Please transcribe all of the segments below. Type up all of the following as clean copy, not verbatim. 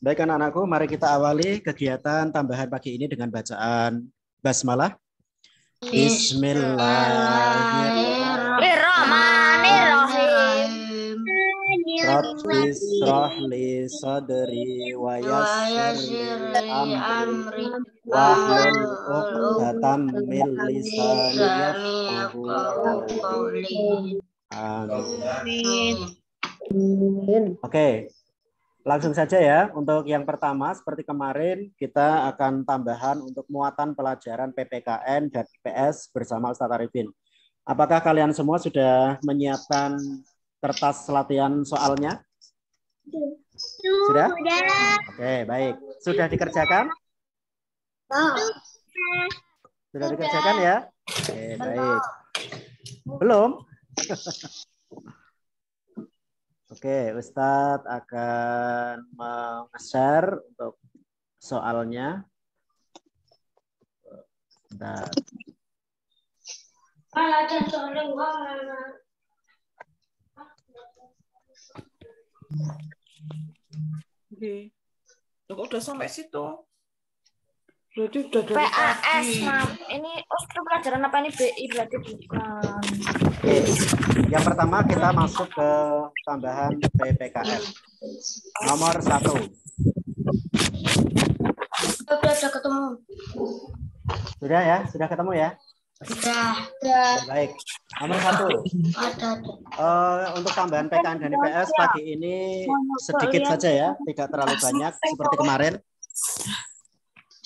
Baik anak-anakku, mari kita awali kegiatan tambahan pagi ini dengan bacaan basmalah. Bismillahirrahmanirrahim. Rabbis shrah li sadri wa yassir li amri wahlul 'uqdatam min lisani yafqahu qawli. Amin. Oke. Langsung saja ya, untuk yang pertama seperti kemarin kita akan tambahan untuk muatan pelajaran PPKN dan IPS bersama Ustadz Arifin. Apakah kalian semua sudah menyiapkan kertas latihan soalnya? Sudah? Oke, baik. Sudah dikerjakan? Sudah dikerjakan ya? Oke, baik. Belum? Oke, Ustadz akan meng-share untuk soalnya. Bentar. Oke. Kok udah sampai situ? Berarti udah dari PAS, pagi. Mam. Ini pelajaran apa ini BI berarti bukan. Oke. Yang pertama kita masuk ke tambahan PPKN. Nomor 1. Udah ketemu. Sudah ya? Sudah ketemu ya? Udah. Baik. Nomor 1. Untuk tambahan PKN dan IPS pagi ini sedikit saja ya, tidak terlalu banyak seperti kemarin.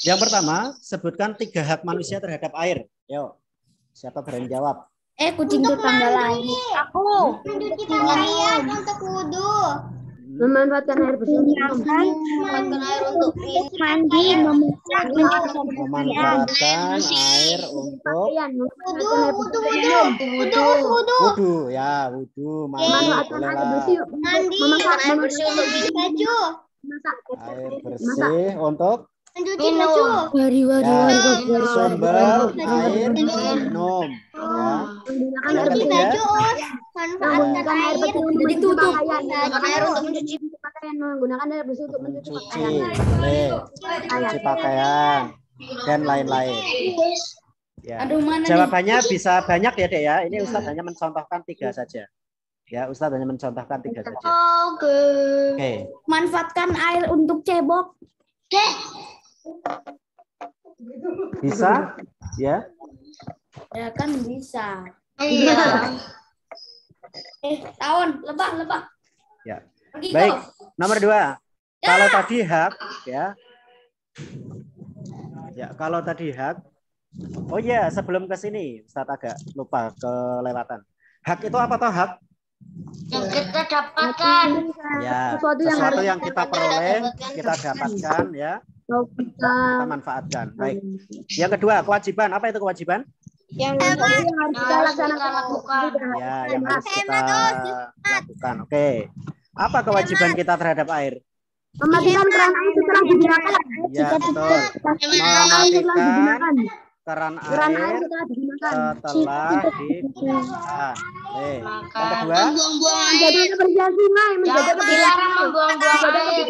Yang pertama, sebutkan 3 hak manusia terhadap air. Yuk, siapa berani jawab? Kucing tetangga lagi. Aku. Mencuci pakaian untuk wudhu. Memanfaatkan air bersih untuk Memanfaatkan air untuk mandi, Memanfaatkan air untuk wudhu ya, wudhu, mandi, boleh lah. mandi, air bersih untuk mencuci baju. Air bersih untuk Mencuci baju. sumber air minum. Ya. Mencuci baju. Manfaatkan air ditutup. Manfaatkan air untuk mencuci pakaian, menggunakan air bersih untuk mencuci Mencuci, pakaian. boleh. Mencuci pakaian dan lain-lain. Ya. Jawabannya bisa banyak ya, Dek ya. Ini Ustadz hanya mencontohkan 3 saja. Ya, Ustadz hanya mencontohkan 3 saja. Oke. Manfaatkan air untuk cebok. Bisa? Ya. Ya kan bisa. Iya. Tahun lebah. Ya. Pergi Baik. kau. Nomor 2. Kalau tadi hak, ya. Ya, kalau tadi hak. Oh ya, sebelum ke sini, Ustadz agak lupa kelewatan. Hak itu apa toh hak? Yang kita dapatkan. Ya, Sesuatu yang yang kita peroleh, kita dapatkan ya, kita manfaatkan. Baik. Yang kedua, kewajiban. Apa itu kewajiban? Yang harus kita lakukan. Ya, yang harus kita lakukan. Oke. Apa kewajiban kita terhadap air? Mematikan keran air setelah digunakan. Ya, betul. Mematikan keran air setelah digunakan. setelah digunakan. Oke. Yang kedua, Menjaga kebersihan sungai, menjaga kebersihan Membuang-buang air.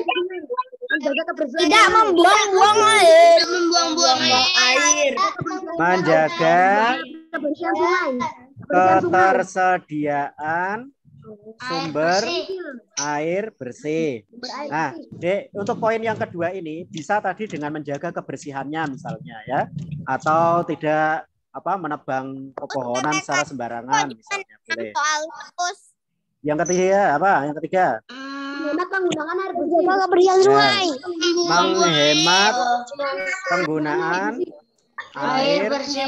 menjaga kebersihan. Tidak membuang-buang air. Membuang-buang air. menjaga Kebersihan sungai. ketersediaan sumber air bersih. Nah, Dek, untuk poin yang kedua ini bisa tadi dengan menjaga kebersihannya misalnya ya, atau tidak menebang pepohonan secara sembarangan misalnya boleh. Yang ketiga apa? Yang ketiga? Menghemat penggunaan air bersih. Kebersihan sungai. Menghemat penggunaan air bersih.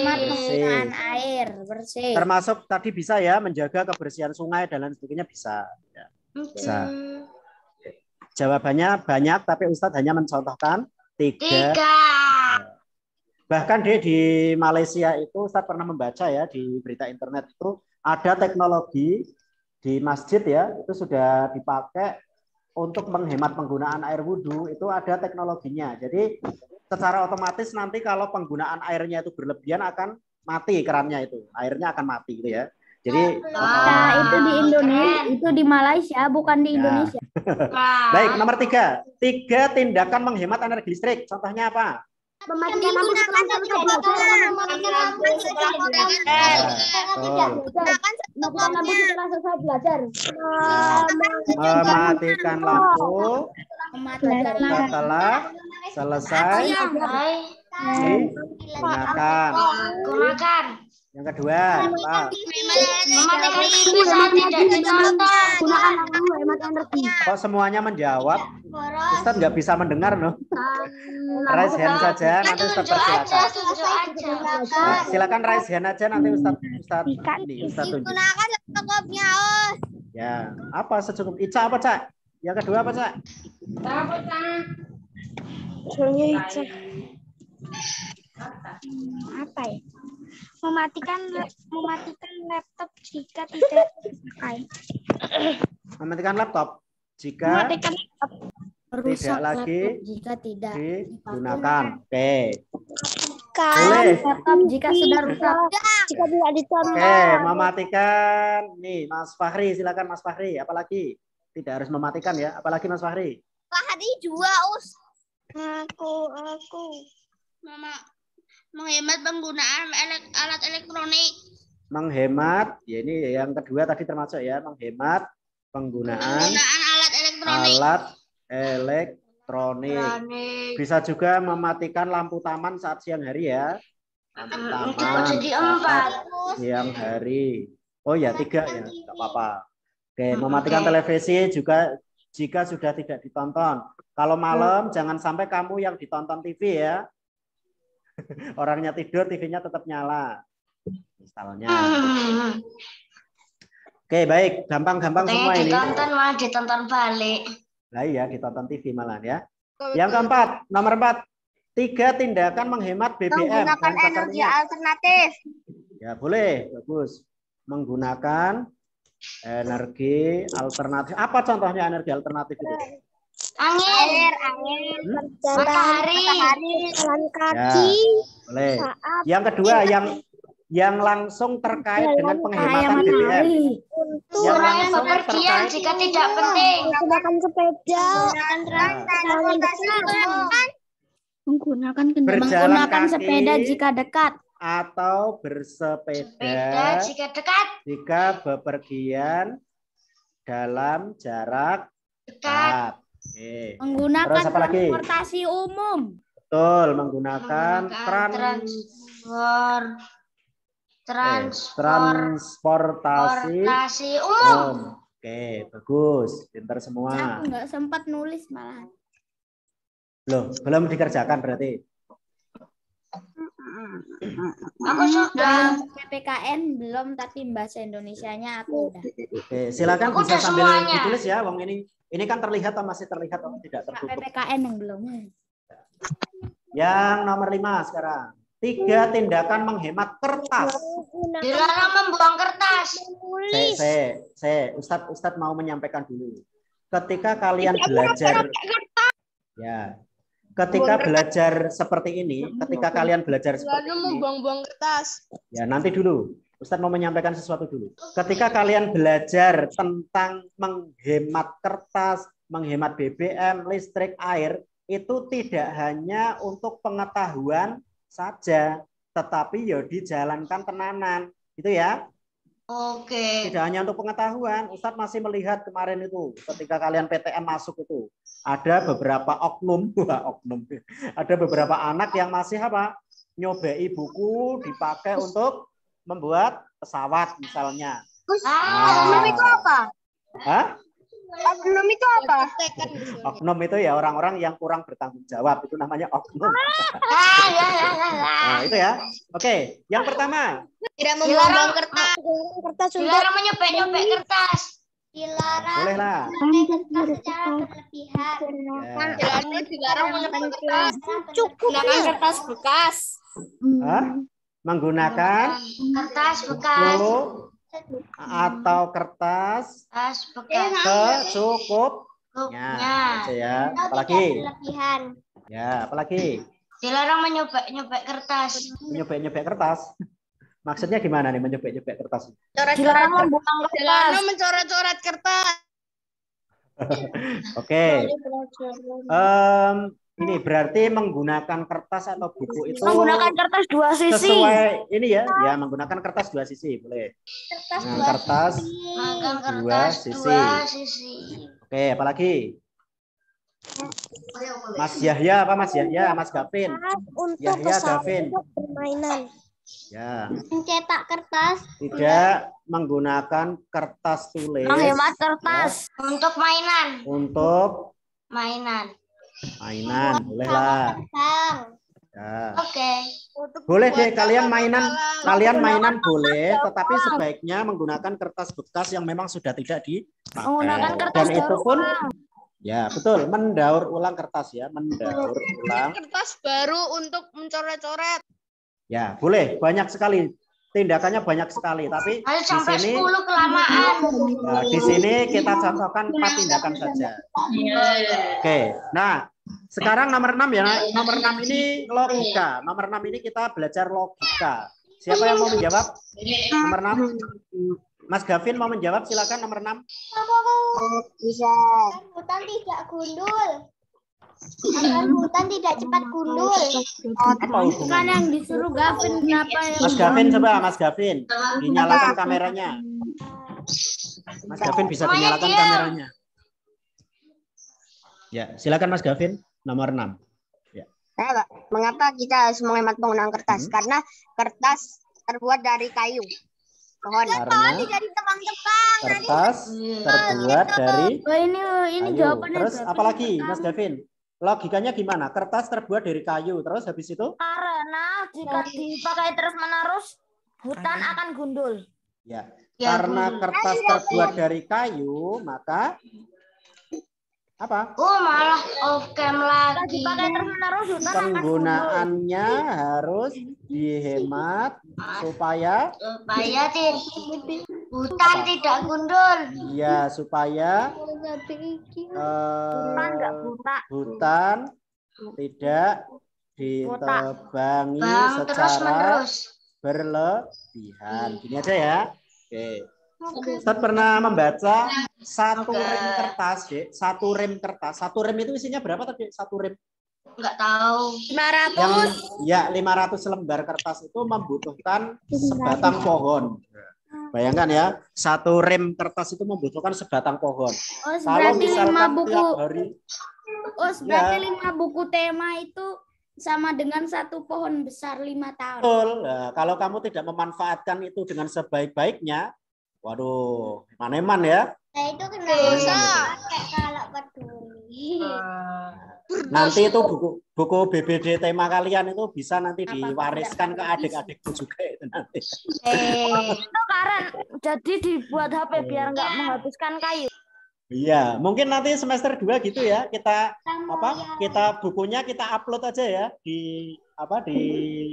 Air bersih. Termasuk tadi bisa ya menjaga kebersihan sungai dan lain sebagainya bisa. Ya, bisa. Jawabannya banyak, tapi Ustadz hanya mencontohkan 3. Bahkan di Malaysia itu Ustadz pernah membaca ya di berita internet itu ada teknologi di masjid ya, itu sudah dipakai untuk menghemat penggunaan air wudhu, itu ada teknologinya. Jadi secara otomatis nanti kalau penggunaan airnya itu berlebihan akan mati kerannya itu. Airnya akan mati gitu ya. Jadi Nah, itu di Indonesia, itu di Malaysia, bukan di Ya. Indonesia. Baik, nomor 3. 3 tindakan menghemat energi listrik. Contohnya apa? Mematikan lampu setelah selesai belajar. Mematikan lampu setelah belajar. Mematikan lampu setelah selesai belajar. Mematikan lampu Mematikan setelah selesai digunakan. Gunakan. Yang kedua, apa? Mematikan TV saat tidak ditonton. Gunakan lampu hemat energi. Kok semuanya menjawab? Ustadz nggak bisa mendengar loh. Raise hand saja, nanti Ustadz Tunjuk aja, persilakan. tunjuk aja. Nah, silakan raise hand aja, nanti Ustadz tunjuk. Secukupnya, Ya, apa secukup? Ica apa, Cak? Yang kedua apa, Cak? Apa ya? Mematikan laptop jika tidak dipakai. Mematikan laptop jika Mematikan laptop. tidak lagi jika tidak digunakan. Oke. Kalau Boleh. laptop jika sudah rusak. jika tidak ditonton. Oke, mematikan. Nih, Mas Fahri, silakan Mas Fahri. Apalagi tidak harus mematikan ya. Apalagi Mas Fahri? Hari juga, Us. Aku. Mama, menghemat penggunaan alat elektronik. Menghemat, ya ini yang kedua tadi termasuk ya, menghemat penggunaan alat elektronik. alat elektronik. Bisa juga mematikan lampu taman saat siang hari ya. Lampu taman Jadi 4. siang hari. Oh ya, 3 ya, nggak apa-apa. Oke, mematikan televisi juga jika sudah tidak ditonton. Kalau malam jangan sampai kamu yang ditonton TV ya. Orangnya tidur, TV-nya tetap nyala. Misalnya. Oke, baik. Gampang-gampang semua ini. Ditonton malah ditonton balik. Nah iya, ditonton TV malah ya. Yang keempat, nomor 4. 3 tindakan menghemat BBM. Menggunakan bahan bakar energi minyak. alternatif. Ya, boleh. Bagus. Menggunakan energi alternatif. Apa contohnya energi alternatif itu? Angin. Matahari. Jalan Ya, kaki. boleh. Yang kedua, yang langsung terkait dengan penghematan BBM. Yang Kurangi langsung bepergian terkait jika tidak penting. Menggunakan sepeda. Menggunakan Berjalan kaki sepeda jika dekat. atau Sepeda bersepeda jika dekat. jika bepergian dalam jarak Dekat. dekat. Oke. Menggunakan Terus apa lagi? transportasi umum. Betul, menggunakan transportasi transportasi umum. umum. Oke, bagus. Pintar semua. Aku nggak sempat nulis malah. Loh, belum dikerjakan berarti. Aku sudah. PPKN belum, tapi bahasa Indonesianya aku udah. Oke, silakan Aku bisa udah sambil semuanya. ditulis ya, Wong ini kan terlihat atau masih terlihat atau tidak tertutup. PPKN yang belum. Yang nomor 5 sekarang. 3 tindakan menghemat kertas. Dilarang membuang kertas. Ustadz mau menyampaikan dulu. Ketika kalian belajar, ya, ketika belajar seperti ini, ketika kalian belajar seperti ini, Membuang kertas. ya nanti dulu. Ustadz mau menyampaikan sesuatu dulu. Ketika kalian belajar tentang menghemat kertas, menghemat BBM, listrik, air, itu tidak hanya untuk pengetahuan saja, tetapi ya dijalankan tenanan, gitu ya. Oke. Tidak hanya untuk pengetahuan. Ustadz masih melihat kemarin itu, ketika kalian PTM masuk itu, ada beberapa oknum, ada beberapa anak yang masih apa? Nyobei buku dipakai untuk membuat pesawat misalnya. Oknum itu apa? Hah? Oknum itu apa? Oknum itu ya orang-orang yang kurang bertanggung jawab, itu namanya oknum. Nah, itu ya. Oke, yang pertama. Tidak Dilarang kertas. Kertas Dilarang menyobek-nyobek kertas. Boleh lah. secara berlebihan. Ya. Dilarang menyobek kertas. Cukup. Kertas bekas. Hah? Menggunakan Kertas bekas. buku atau kertas Kertas bekas. secukupnya. Aja ya. Apalagi? Berlebihan. Ya, apalagi? Dilarang menyobek-nyobek kertas. Nyobek-nyobek kertas. Maksudnya gimana nih menjepit-jepit kertas? Dilarang membuang kertas. mencoret-coret kertas. Oke. Ini berarti menggunakan kertas atau buku itu Menggunakan kertas dua sisi. sesuai ini ya, menggunakan kertas dua sisi boleh. Kertas Nah, dua kertas Magang dua kertas sisi. dua sisi. Oke, apalagi? Mas Yahya apa Mas Yahya? Mas Gavin? untuk Yahya Gavin. permainan. Ya, Mencetak kertas. tidak menggunakan kertas tulis. Menghemat kertas. Untuk mainan. Untuk Mainan. mainan, bolehlah. Ya. Oke. Boleh deh kalian mainan boleh, tetapi sebaiknya menggunakan kertas bekas yang memang sudah tidak dipakai. Menggunakan kertas Dan itu daur pun ulang. ya betul, mendaur ulang kertas ya, mendaur ulang. Kertas baru untuk mencoret-coret. Ya, boleh, banyak sekali. Tindakannya banyak sekali, tapi Ayo di sampai sini 10 kelamaan. nah, di sini kita contohkan 4 tindakan saja. Oke. Nah, sekarang nomor 6 ya. Nomor 6 ini logika. Nomor 6 ini kita belajar logika. Siapa yang mau menjawab? Nomor 6. Mas Gavin mau menjawab, silakan nomor 6. Bisa. Hutan tidak gundul. Agar hutan tidak cepat gundul. Apa Kan hubungannya? yang disuruh Gavin kenapa yang Mas Gavin coba, Mas Gavin. Dinyalakan kameranya. Mas Gavin bisa dinyalakan kameranya. Ya, silakan Mas Gavin, nomor 6. Mengapa kita harus menghemat penggunaan kertas? Karena kertas terbuat dari kayu. Pohon. Karena kertas terbuat dari Oh, ini kayu. jawabannya. Terus apalagi Mas Gavin? Logikanya gimana? Kertas terbuat dari kayu. Terus habis itu? Karena jika dipakai terus-menerus, hutan akan gundul. Ya. Karena kertas terbuat dari kayu, maka apa? Malah off cam Jika lagi. dipakai terus-menerus, hutan akan gundul. Penggunaannya harus dihemat supaya Hutan tidak gundul. ya supaya Hutan nggak buta. hutan tidak ditebangi Bang secara terus-menerus. berlebihan. Gini aja ya. Oke. Ustaz pernah membaca satu rem kertas, Dek. Satu rem kertas. Satu rem itu isinya berapa tadi? Satu rem. Enggak tahu. 500. Ya 500 lembar kertas itu membutuhkan sebatang pohon. Bayangkan ya, satu rem kertas itu membutuhkan sebatang pohon. Oh, Kalau berarti 5 misalkan buku. tiap hari, Oh, berarti 5 buku tema itu sama dengan satu pohon besar 5 tahun. betul. Nah, kalau kamu tidak memanfaatkan itu dengan sebaik-baiknya, waduh, eman-eman ya. Nah, itu kenapa pakai kalau peduli. Nanti itu buku BBD tema kalian itu bisa nanti diwariskan ke adik-adikku juga itu nanti. Itu Karen, jadi dibuat HP biar nggak menghabiskan kayu. Iya, mungkin nanti semester 2 gitu ya. Kita bukunya kita upload aja ya di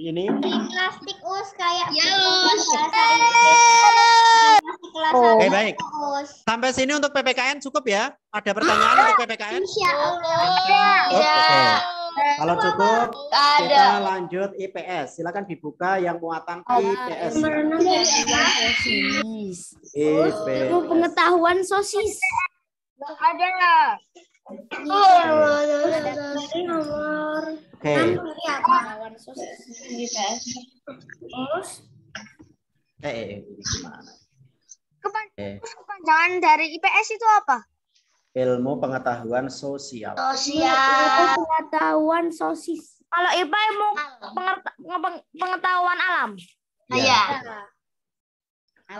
ini. Di plastik kayak Ya, Oke, baik. Sampai sini untuk PPKN cukup ya? Ada pertanyaan untuk PPKN? Insya Allah. Oke. Kalau cukup, Ada. kita lanjut IPS. Silakan dibuka yang muatan IPS. IPS. Pengetahuan sosis. Ada. Oke. Pengetahuan sosis. Terus Gimana? Kepanjangan dari IPS itu apa? Ilmu pengetahuan sosial. Sosial. Pengetahuan sosis. kalau IPA ilmu pengetahuan alam. Iya.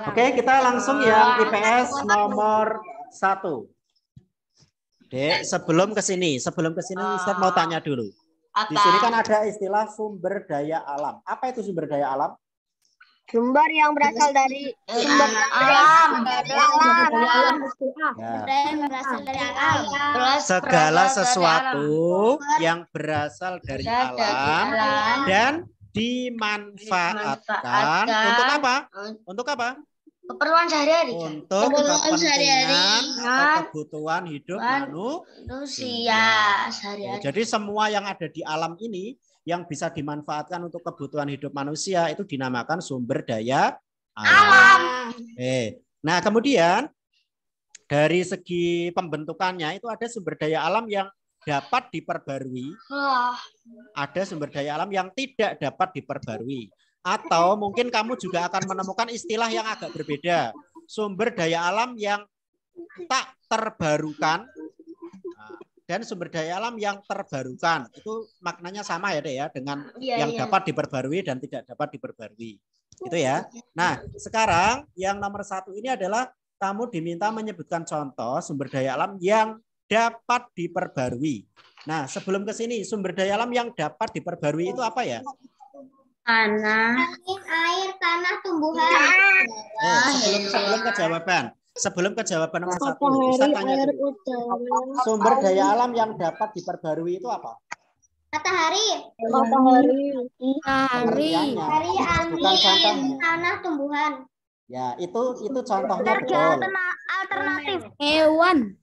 Oke, kita langsung yang IPS nomor 1. Dek, sebelum ke sini Ustaz mau tanya dulu. Apa? Di sini kan ada istilah sumber daya alam. Apa itu sumber daya alam? Sumber yang berasal dari sumber alam. Ya. Yang berasal dari alam. Segala sesuatu yang berasal dari alam dan dimanfaatkan untuk apa? Untuk apa? Keperluan sehari-hari. Untuk kepentingan atau kebutuhan hidup Manusia sehari-hari. Jadi semua yang ada di alam ini yang bisa dimanfaatkan untuk kebutuhan hidup manusia itu dinamakan sumber daya alam. Nah, kemudian dari segi pembentukannya itu ada sumber daya alam yang dapat diperbarui, ada sumber daya alam yang tidak dapat diperbarui. Atau mungkin kamu juga akan menemukan istilah yang agak berbeda. Sumber daya alam yang tak terbarukan dan sumber daya alam yang terbarukan. Itu maknanya sama ya, Dek ya, dengan yang dapat diperbarui dan tidak dapat diperbarui. Itu ya. Nah, sekarang yang nomor 1 ini adalah kamu diminta menyebutkan contoh sumber daya alam yang dapat diperbarui. Nah, sebelum ke sini, sumber daya alam yang dapat diperbarui itu apa ya? Tanah. Angin, air, tanah, tumbuhan. Sebelum ke jawaban nomor 1, Ustaz tanya dulu. Sumber daya alam yang dapat diperbarui itu apa? Matahari. Pengertiannya. Angin, tanah, tumbuhan. Ya, itu contohnya Energi betul. alternatif. Hewan.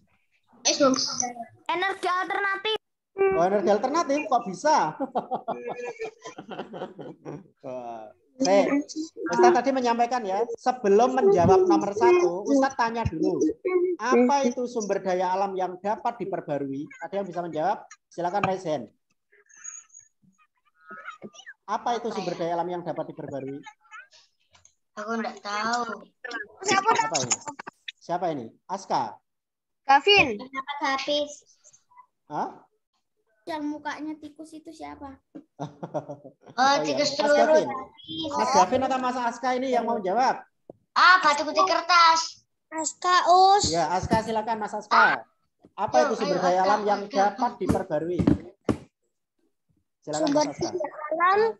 Energi alternatif. Oh, energi alternatif kok bisa? Ustaz tadi menyampaikan ya, sebelum menjawab nomor 1, Ustaz tanya dulu, apa itu sumber daya alam yang dapat diperbarui? Ada yang bisa menjawab? Silakan raise hand. Apa itu sumber daya alam yang dapat diperbarui? Aku enggak tahu. Apa ini? Siapa ini? Aska? Gavin. Dapat habis. Hah? Yang mukanya tikus itu siapa? Tikus Mas telur. Gavin. Mas Gavin atau Mas Aska ini yang mau jawab? Batu putih kertas. Aska, Us. Ya, Aska silakan Mas Aska. Apa itu sumber daya alam yang dapat diperbarui? Silakan Mas Aska. Alam.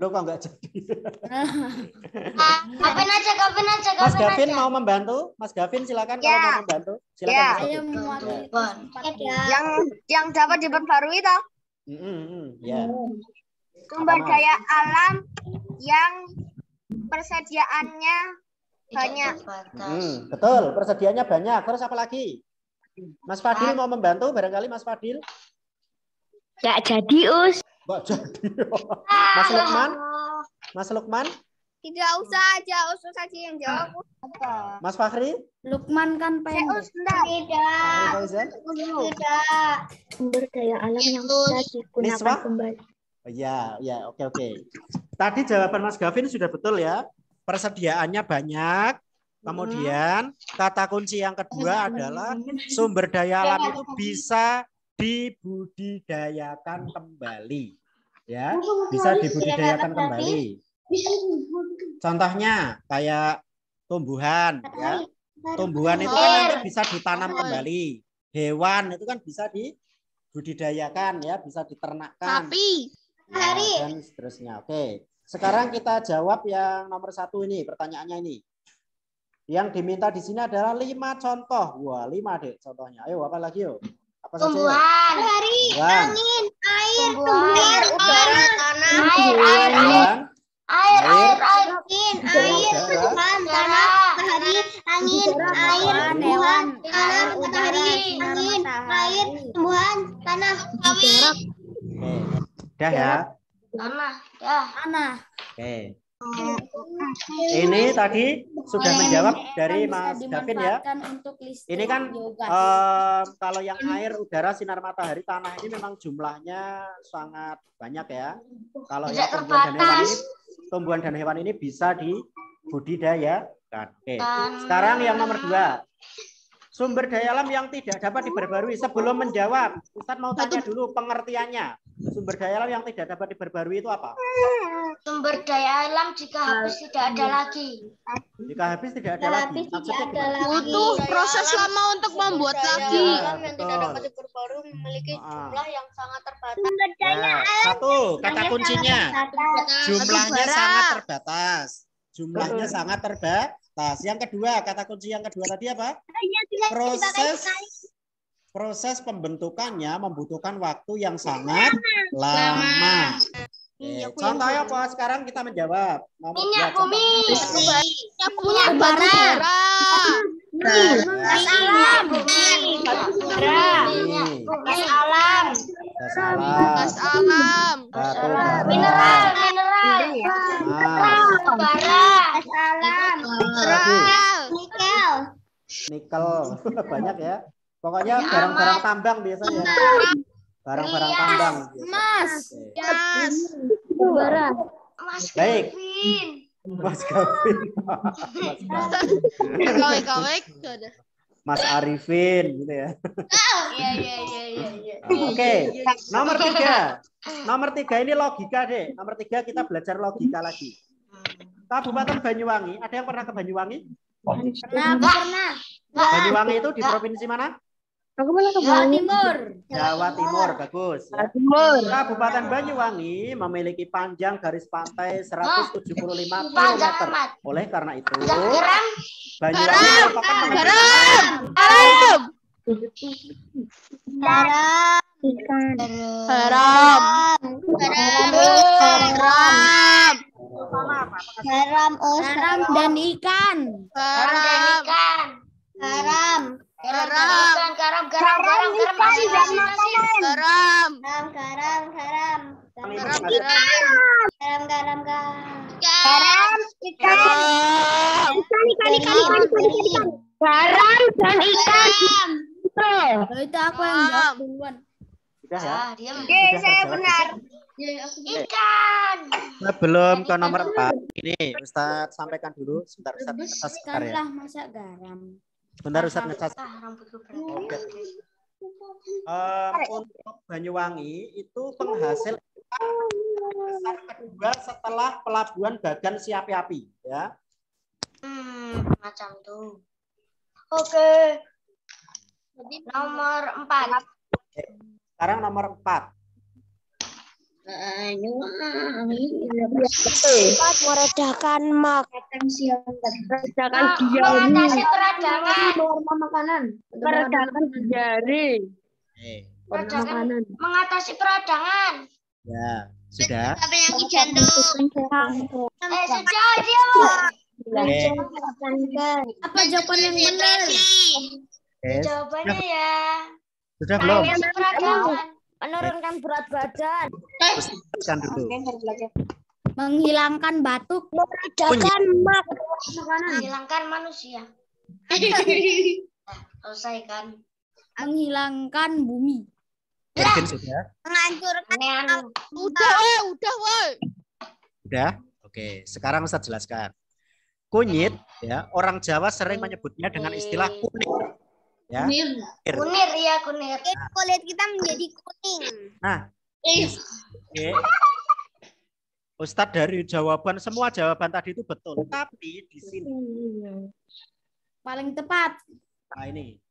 Lo kok nggak jadi? Kapan aja. Mas Gavin mau membantu? Mas Gavin silakan kalau mau membantu. Silakan. Ya. Mas Saya Gavin. mewakili Yang dapat diperbarui toh. Ya. Sumber daya alam yang persediaannya banyak. Betul, persediaannya banyak. Terus apa lagi? Mas Fadil mau membantu barangkali Mas Fadil? Nggak jadi, Us. Nggak jadi. Mas Lukman? Mas Lukman? Tidak usah aja, Us saja yang jawab. Mas Fahri? Lukman kan pendek. Tidak. Sumber daya alam yang bisa Niswa? kembali. Oh, ya, oke. Tadi jawaban Mas Gavin sudah betul ya. Persediaannya banyak. Kemudian kata kunci yang kedua adalah sumber daya alam itu bisa dibudidayakan kembali. Ya, bisa dibudidayakan kembali. Contohnya kayak tumbuhan ya. Tumbuhan itu kan nanti bisa ditanam kembali. Hewan itu kan bisa dibudidayakan ya, bisa diternakkan. Dan seterusnya. Oke. Sekarang kita jawab yang nomor 1 ini, pertanyaannya ini. Yang diminta di sini adalah 5 contoh. Wah, 5 deh contohnya. Ayo, apa lagi yuk? Apa saja? Tumbuhan. Angin, air, Tumbuhan. udara, Tanah. air, Air. tumbuhan, tanah, matahari, angin, air, tumbuhan, tanah, matahari, angin, air, tumbuhan, tanah, Oke. Udah ya. Tanah. Oke. Ini tadi sudah menjawab dari Mas Gavin ya. Ini kan kalau yang air, udara, sinar matahari, tanah ini memang jumlahnya sangat banyak ya. Kalau yang tumbuhan dan hewan ini bisa dibudidayakan. Oke. Sekarang yang nomor 2. Sumber daya alam yang tidak dapat diperbarui. Sebelum menjawab, Ustadz mau tanya dulu pengertiannya. Sumber daya alam yang tidak dapat diperbarui itu apa? Sumber daya alam jika habis tidak ada lagi. Jika habis tidak ada lagi. Maksudnya gimana? Butuh proses lama untuk membuat lagi. Alam yang tidak dapat diperbarui memiliki jumlah yang sangat terbatas. Ya, 1 kata kuncinya. Jumlahnya sangat terbatas. Jumlahnya sangat terbatas. Yang kedua, kata kunci yang kedua tadi apa? proses pembentukannya membutuhkan waktu yang sangat lama. Oke, contohnya apa? Sekarang kita menjawab. Minyak bumi. Minyak bara. Gas alam. Gas alam. Gas alam. Batu bara. Mineral. Nah, Bara. Gas alam. lagi. Nikel. Nikel. Banyak ya. Pokoknya barang-barang tambang biasanya. Barang-barang tambang. Emas. Gas. Bara. Mas Baik. Kevin. Mas Gavin. Mas Gavin. Mas Arifin gitu ya. Iya. Oke, nomor 3. Nomor 3 ini logika deh. Nomor 3 kita belajar logika lagi. Kabupaten Banyuwangi, ada yang pernah ke Banyuwangi? Pernah. Banyuwangi itu di provinsi mana? Jawa Timur. Jawa Timur, bagus. Ya. Kabupaten Banyuwangi memiliki panjang garis pantai 175 km. Oleh karena itu, Banyuwangi merupakan Garam dan ikan. Itu aku yang jawab duluan. Sudah ya? Oke, saya benar. Ikan. Sebelum ke nomor 4, ini Ustadz sampaikan dulu. Sebentar, Ustadz ngetes sebentar ya. Ikanlah masak garam. Sebentar, Ustadz ngetes. Rambutku Oke. Untuk Banyuwangi itu penghasil besar kedua setelah pelabuhan Bagan Siapi-api, ya. Macam tuh. Oke. Nomor 4. Sekarang nomor 4. Meredakan Mengatasi peradangan. meredakan diare. Mengatasi peradangan. Ya, sudah. Penyakit jantung. Sejauh dia. Oke. Apa jawaban yang benar? Oke. Jawabannya ya. Sudah belum? Mengatasi peradangan. Menurunkan berat badan. Teruskan dulu. Menghilangkan batuk. Menghilangkan manusia. Selesai kan? Menghilangkan bumi. Mungkin sudah. Menghancurkan. Sudah? Oke, sekarang Ustadz jelaskan. Kunyit, ya, orang Jawa sering menyebutnya dengan istilah kuning. Ya. Kunir ya, kunir. Kulit kita menjadi kuning. Nah, oke. Ustadz dari semua jawaban tadi itu betul, tapi di sini Paling tepat. nah ini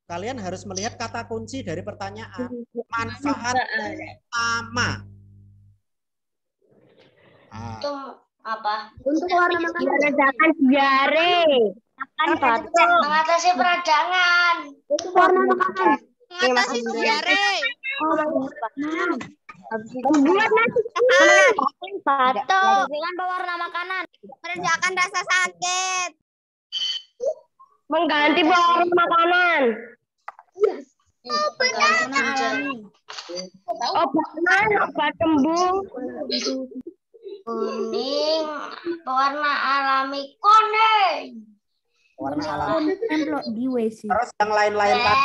kalian harus melihat kata kunci dari pertanyaan. Manfaat utama. Nah, Itu apa? Untuk warna makanan meredakan diare. Mengatasi peradangan. Untuk warna makanan. Mengatasi diare. Membuat nasi batuk. Dengan pewarna makanan. Meredakan rasa sakit. Mengganti pewarna makanan. Obat sembuh. Kuning. Pewarna alami kuning. warna alami. Di WC. Terus yang lain-lain tadi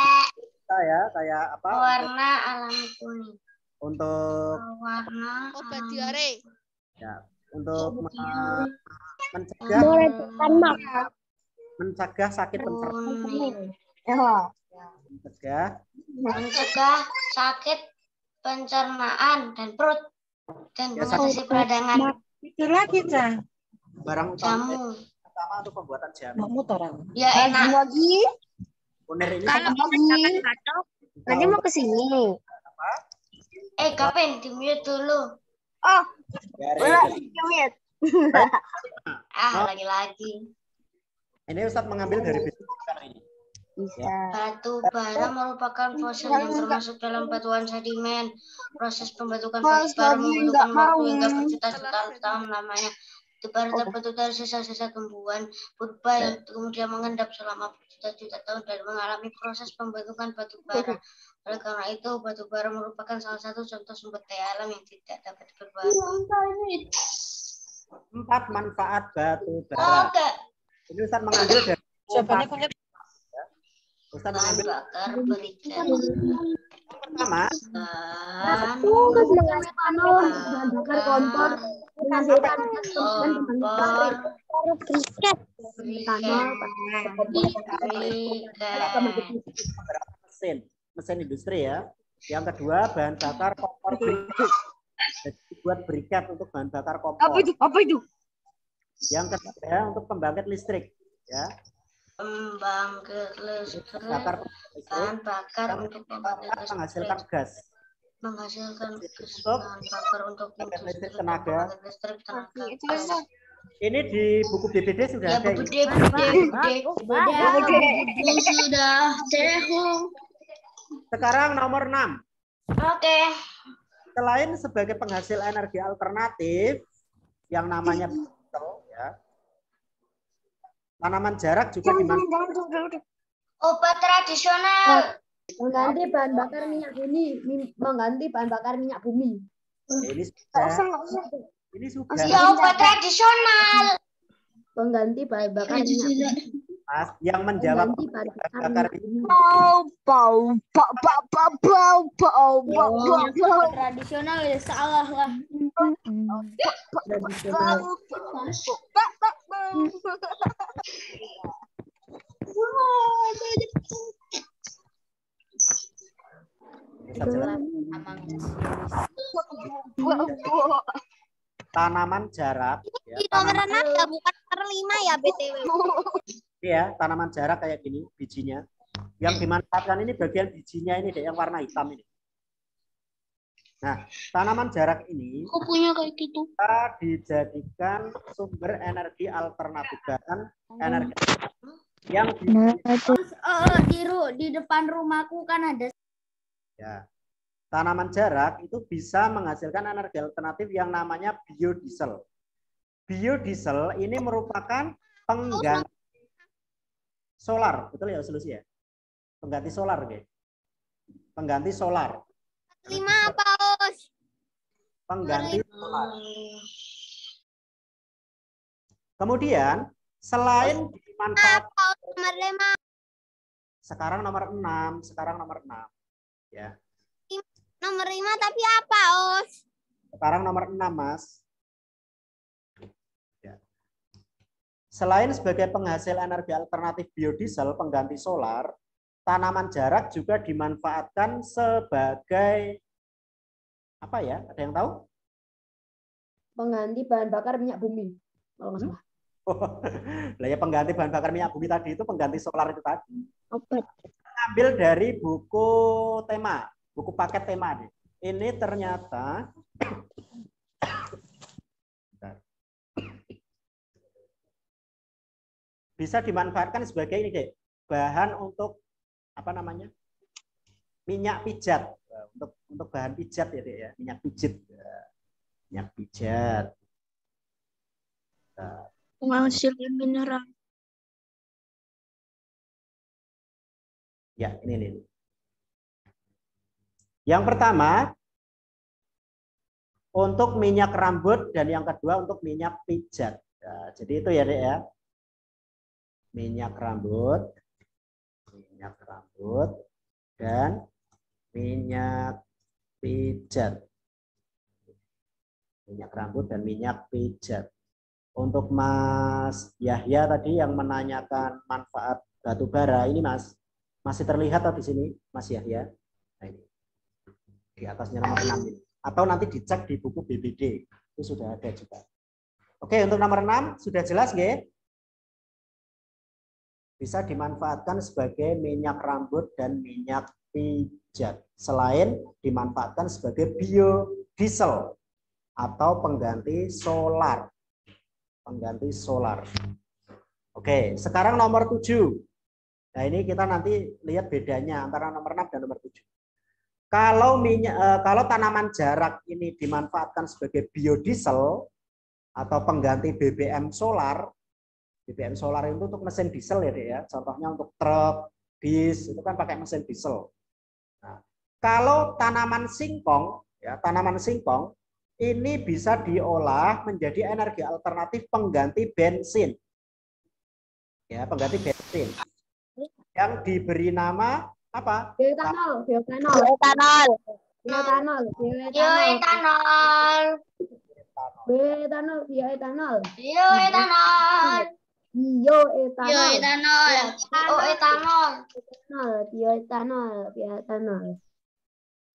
ya, kayak apa? Pewarna alami kuning. Untuk Pewarna obat diare. ya, untuk mencegah sakit pencernaan. kuning. Mencegah sakit pencernaan dan perut dan mengatasi peradangan. Itu lagi, Cah. Barang utama Jamu. untuk pembuatan jamu. Mau orang. Ya enak. Kunir ini Nanti mau ke sini. Gavin, di mute dulu. Oh, dari- Lagi-lagi. ini Ustadz mengambil dari buku karena ini. Batu bara merupakan fosil yang termasuk dalam batuan sedimen. Proses pembentukan batu bara membutuhkan waktu hingga berjuta-juta tahun lamanya. Batu bara terbentuk dari sisa-sisa tumbuhan purba yang kemudian mengendap selama berjuta-juta tahun dan mengalami proses pembentukan batu bara. Oleh karena itu, batu bara merupakan salah satu contoh sumber daya alam yang tidak dapat dikeluarkan. 4 manfaat batu bara. Oke. Ini Ustaz mengambil dari Jawabannya punya Ustaz Bahan mengambil bakar berikat. pertama. Bahan bakar kompor menghasilkan Kompor. briket. Mesin industri ya. Yang kedua bahan bakar kompor briket. Jadi buat briket untuk bahan bakar kompor. Apa itu? Yang ketiga untuk pembangkit listrik ya. Pembangkit listrik. Bakar Bahan bakar untuk pembangkit listrik. menghasilkan gas. Menghasilkan gas. Bahan bakar untuk industri tenaga. pembangkit listrik tenaga. Ini di buku BBD sudah Ya, ada. bude. Sudah. Sekarang nomor 6. Oke. Selain sebagai penghasil energi alternatif yang namanya biodiesel, ya, tanaman jarak juga dimanfaatkan. Obat tradisional. Mengganti bahan bakar minyak bumi. Ini sudah. Ini sudah. Ya, obat tradisional. Pengganti bahan bakar minyak bumi. Mas, yang menjawab Mengganti bahan bakar tradisional ya salah lah. tanaman jarak ya, Nomor 6 ya, bukan nomor 5 ya, BTW. ya, tanaman jarak kayak gini bijinya. Yang dimanfaatkan ini bagian bijinya ini deh yang warna hitam ini. Nah, tanaman jarak ini Aku punya kayak gitu. bisa dijadikan sumber energi alternatif bahan energi yang Di depan rumahku kan ada. ya. Tanaman jarak itu bisa menghasilkan energi alternatif yang namanya biodiesel. Biodiesel ini merupakan pengganti solar, betul ya solusi ya? Pengganti solar, guys. Pengganti solar. 5 apa, Os? Pengganti solar. Kemudian selain dimanfaatkan Apa, Os? Nomor 5. sekarang nomor 6 ya. Nomor 5 tapi apa, Os? Sekarang nomor 6, Mas. Ya. Selain sebagai penghasil energi alternatif biodiesel pengganti solar, tanaman jarak juga dimanfaatkan sebagai apa ya? Ada yang tahu? Pengganti bahan bakar minyak bumi. Kalau nggak salah. Lah ya pengganti bahan bakar minyak bumi tadi itu pengganti solar itu tadi. Obat. Ambil dari buku tema, buku paket tema nih. Ini ternyata bisa dimanfaatkan sebagai ini deh, bahan untuk apa namanya? Minyak pijat. Untuk bahan pijat ya, Dek ya, minyak pijat. Minyak pijat. Menghasilkan mineral. Ya, ini. Yang pertama untuk minyak rambut dan yang kedua untuk minyak pijat. Nah, jadi itu ya, Dek ya. Minyak rambut dan minyak pijat. Minyak rambut dan minyak pijat. Untuk Mas Yahya tadi yang menanyakan manfaat batu bara ini, Mas, masih terlihat atau di sini, Mas Yahya? Nah, ini. Di atasnya nomor 6 ini. Atau nanti dicek di buku BBD. Itu sudah ada juga. Oke, untuk nomor 6 sudah jelas, nggih? Bisa dimanfaatkan sebagai minyak rambut dan minyak pijat. Selain dimanfaatkan sebagai biodiesel atau pengganti solar. Pengganti solar. Oke, sekarang nomor 7. Nah, ini kita nanti lihat bedanya antara nomor 6 dan nomor 7. Kalau tanaman jarak ini dimanfaatkan sebagai biodiesel atau pengganti BBM solar itu untuk mesin diesel ya, Dek ya. Contohnya untuk truk, bis itu kan pakai mesin diesel. Nah, kalau tanaman singkong ini bisa diolah menjadi energi alternatif pengganti bensin. Ya, pengganti bensin. Yang diberi nama apa? Bioetanol.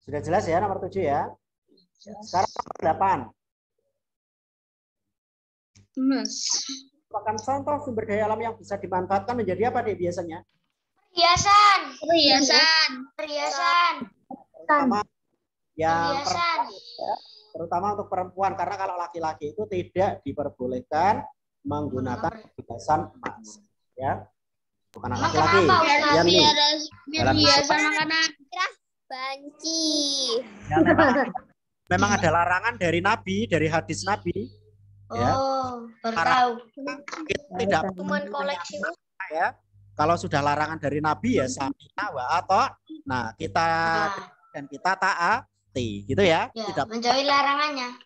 Sudah jelas ya nomor 7 ya? Sekarang nomor 8. Merupakan contoh sumber daya alam yang bisa dimanfaatkan menjadi apa, Dek, biasanya? Perhiasan. Terutama untuk perempuan, karena kalau laki-laki itu tidak diperbolehkan menggunakan perhiasan emas, ya. Bukan laki-laki. Ya, Biar hiasan anak-anak. Banci. Ya, memang ada larangan dari Nabi, dari hadis Nabi. Ya. Baru tahu. Tidak Cuman koleksi. Ya. Kalau sudah larangan dari Nabi ya samina wa atau. Nah, kita taati, gitu ya. Tidak menjauhi larangannya.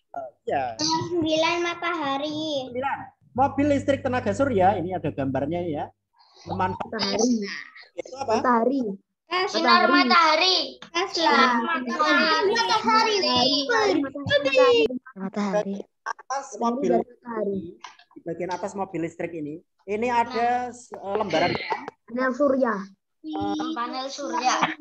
Ya. 9 matahari. 9. Mobil listrik tenaga surya, ini ada gambarnya ya. Memanfaatkan itu apa? Matahari. Sinar matahari. Matahari. Atas mobil di bagian atas mobil listrik ini ada lembaran Panel surya. Panel surya.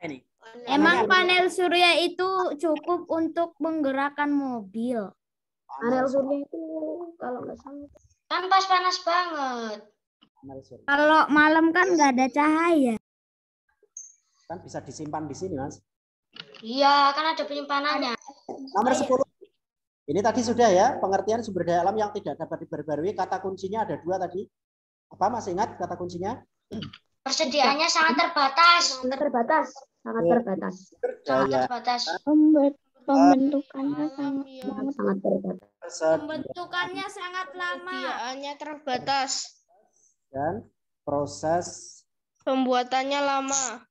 ini. Emang panel surya itu cukup untuk menggerakkan mobil? Panel surya itu kalau nggak salah. Kan pas panas banget. Panel surya. Kalau malam kan nggak ada cahaya. Kan bisa disimpan di sini, Mas. Iya, kan ada penyimpanannya. Nomor 10. Ini tadi sudah ya, pengertian sumber daya alam yang tidak dapat diperbarui. Kata kuncinya ada 2 tadi. Apa, masih ingat kata kuncinya? Persediaannya sangat terbatas. Sangat terbatas. Pembentukannya Sangat terbatas. Pembentukannya sangat lama. Persediaannya terbatas. Dan proses Pembuatannya lama.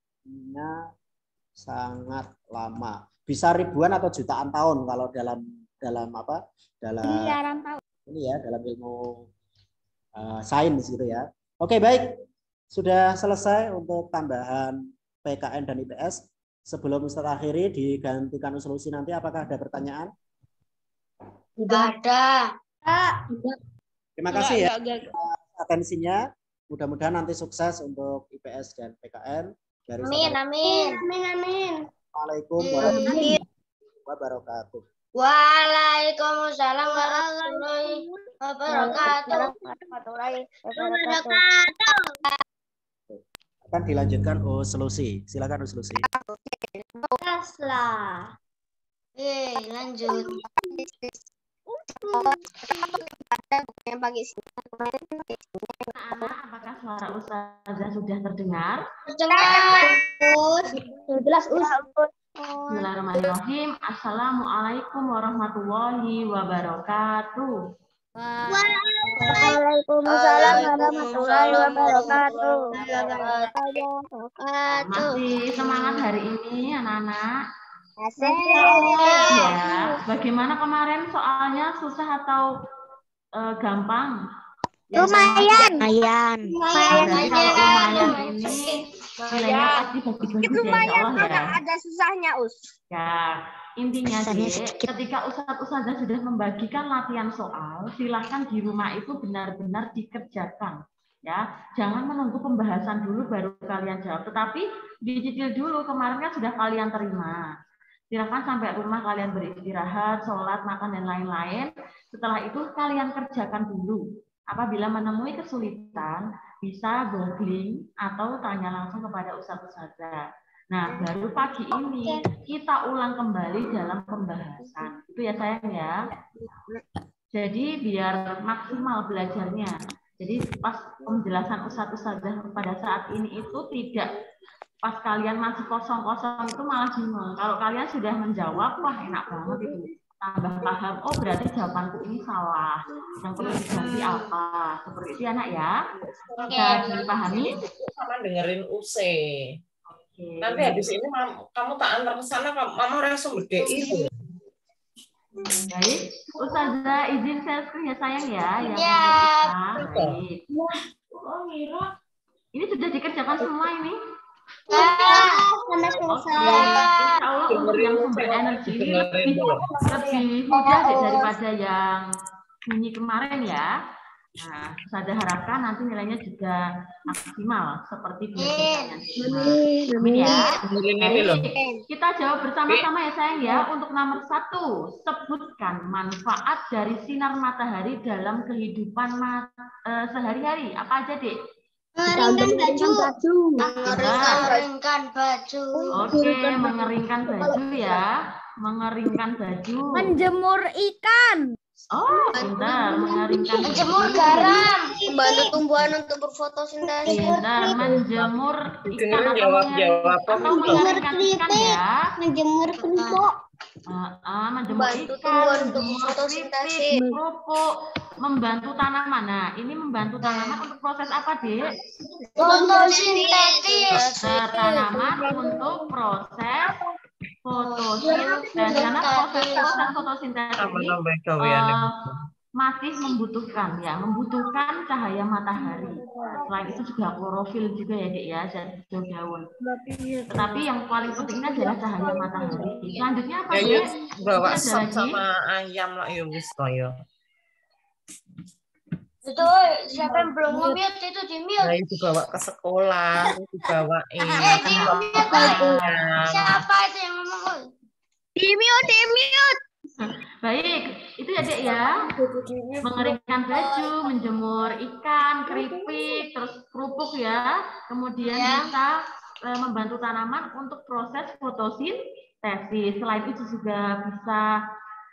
sangat lama. Bisa ribuan atau jutaan tahun kalau dalam Miliaran tahun. ini ya, dalam ilmu sains gitu ya. Oke, baik. Sudah selesai untuk tambahan PKN dan IPS. Sebelum Ustaz akhiri digantikan solusi nanti, apakah ada pertanyaan? Tidak ada. Terima kasih ya Enggak. atensinya. Mudah-mudahan nanti sukses untuk IPS dan PKN. Dari Amin. Assalamualaikum warahmatullahi wabarakatuh. Waalaikumsalam warahmatullahi wabarakatuh. Akan dilanjutkan solusi. Silakan solusi. Lah. Lanjut. Yang pagi Anak, apakah suara Ustazah sudah terdengar? Jelas Bismillahirrahmanirrahim. Assalamualaikum warahmatullahi wabarakatuh. Waalaikumsalam warahmatullahi wabarakatuh. Masih semangat hari ini anak-anak? ya. Bagaimana kemarin soalnya, susah atau gampang? Lumayan. Berarti kalau lumayan ini nilainya pasti bagus-bagus ya, insya Allah ya. Ada susahnya, Us. Ya, intinya ketika Ustazah sudah membagikan latihan soal, silahkan di rumah itu benar-benar dikerjakan. Ya, jangan menunggu pembahasan dulu baru kalian jawab, tetapi dicicil dulu. Kemarin kan sudah kalian terima. Silahkan sampai rumah kalian beristirahat, sholat, makan dan lain-lain. Setelah itu kalian kerjakan dulu. Apabila menemui kesulitan, bisa googling atau tanya langsung kepada Ustazah. Nah, baru pagi ini kita ulang kembali dalam pembahasan. Itu ya sayang ya. Jadi biar maksimal belajarnya. Jadi pas penjelasan ustadzah pada saat ini itu tidak pas kalian masih kosong-kosong itu malah bingung. Kalau kalian sudah menjawab, wah enak banget itu. Tambah paham, oh berarti jawabanku ini salah. Yang perlu diganti apa? Seperti itu ya nak ya. Bisa dipahami? Sama dengerin UC. Oke. Nanti habis ini kamu tak antar ke sana, mama langsung gede itu. Baik, Ustazah izin share screen ya sayang ya. Ya. Baik. Ini sudah dikerjakan semua ini. Sudah Oke, insya Allah untuk yang sumber energi ini lebih mudah daripada yang bunyi kemarin ya. Nah, saya harapkan nanti nilainya juga maksimal seperti biasanya. Amin ya. Baik, kita jawab bersama-sama ya sayang ya. Untuk nomor 1, sebutkan manfaat dari sinar matahari dalam kehidupan sehari-hari. Apa aja, Dek? Mengeringkan baju. Oke, mengeringkan baju ya. Mengeringkan baju. Menjemur ikan. Oh, pintar. Mengeringkan baju. Menjemur garam. Membantu tumbuhan untuk berfotosintesis. Pintar. Menjemur ikan Jawab atau mengeringkan ikan ya. Menjemur keripik. Menjemur Membantu ikan, tumbuhan untuk menjemur fotosintesis. keripik, kerupuk, membantu tanaman. Nah, ini membantu tanaman untuk proses apa, Dek? Fotosintesis. Tanaman untuk proses fotosintesis. Karena proses fotosintesis ini masih membutuhkan cahaya matahari. Selain itu juga klorofil juga ya, Dek ya, zat hijau daun. Tetapi yang paling pentingnya adalah cahaya matahari. Selanjutnya apa, Dek? Bawa Ada sop lagi? sama ayam lah, yuk wis toyo. Itu siapa yang belum nge-mute itu di-mute. Nah, itu bawa ke sekolah, dibawain. Siapa itu yang ngomong? Di-mute. Baik, itu ya, Dek ya. Mengeringkan baju, menjemur ikan, keripik, terus kerupuk ya. Kemudian bisa membantu tanaman untuk proses fotosintesis. Selain itu juga bisa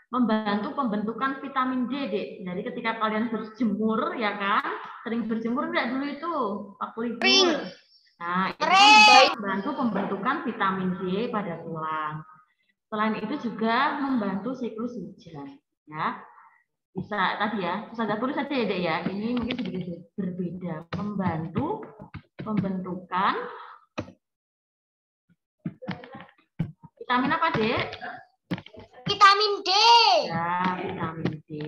membantu pembentukan vitamin D, Dek. Jadi ketika kalian berjemur, ya kan, sering berjemur enggak dulu itu waktu libur. Nah, itu bisa membantu pembentukan vitamin D pada tulang. Selain itu juga membantu siklus hujan, ya. Bisa tadi ya, bisa tulis saja ya, Dek ya. Ini mungkin sedikit berbeda. Membantu pembentukan vitamin apa, Dek? Vitamin D. Ya, vitamin D.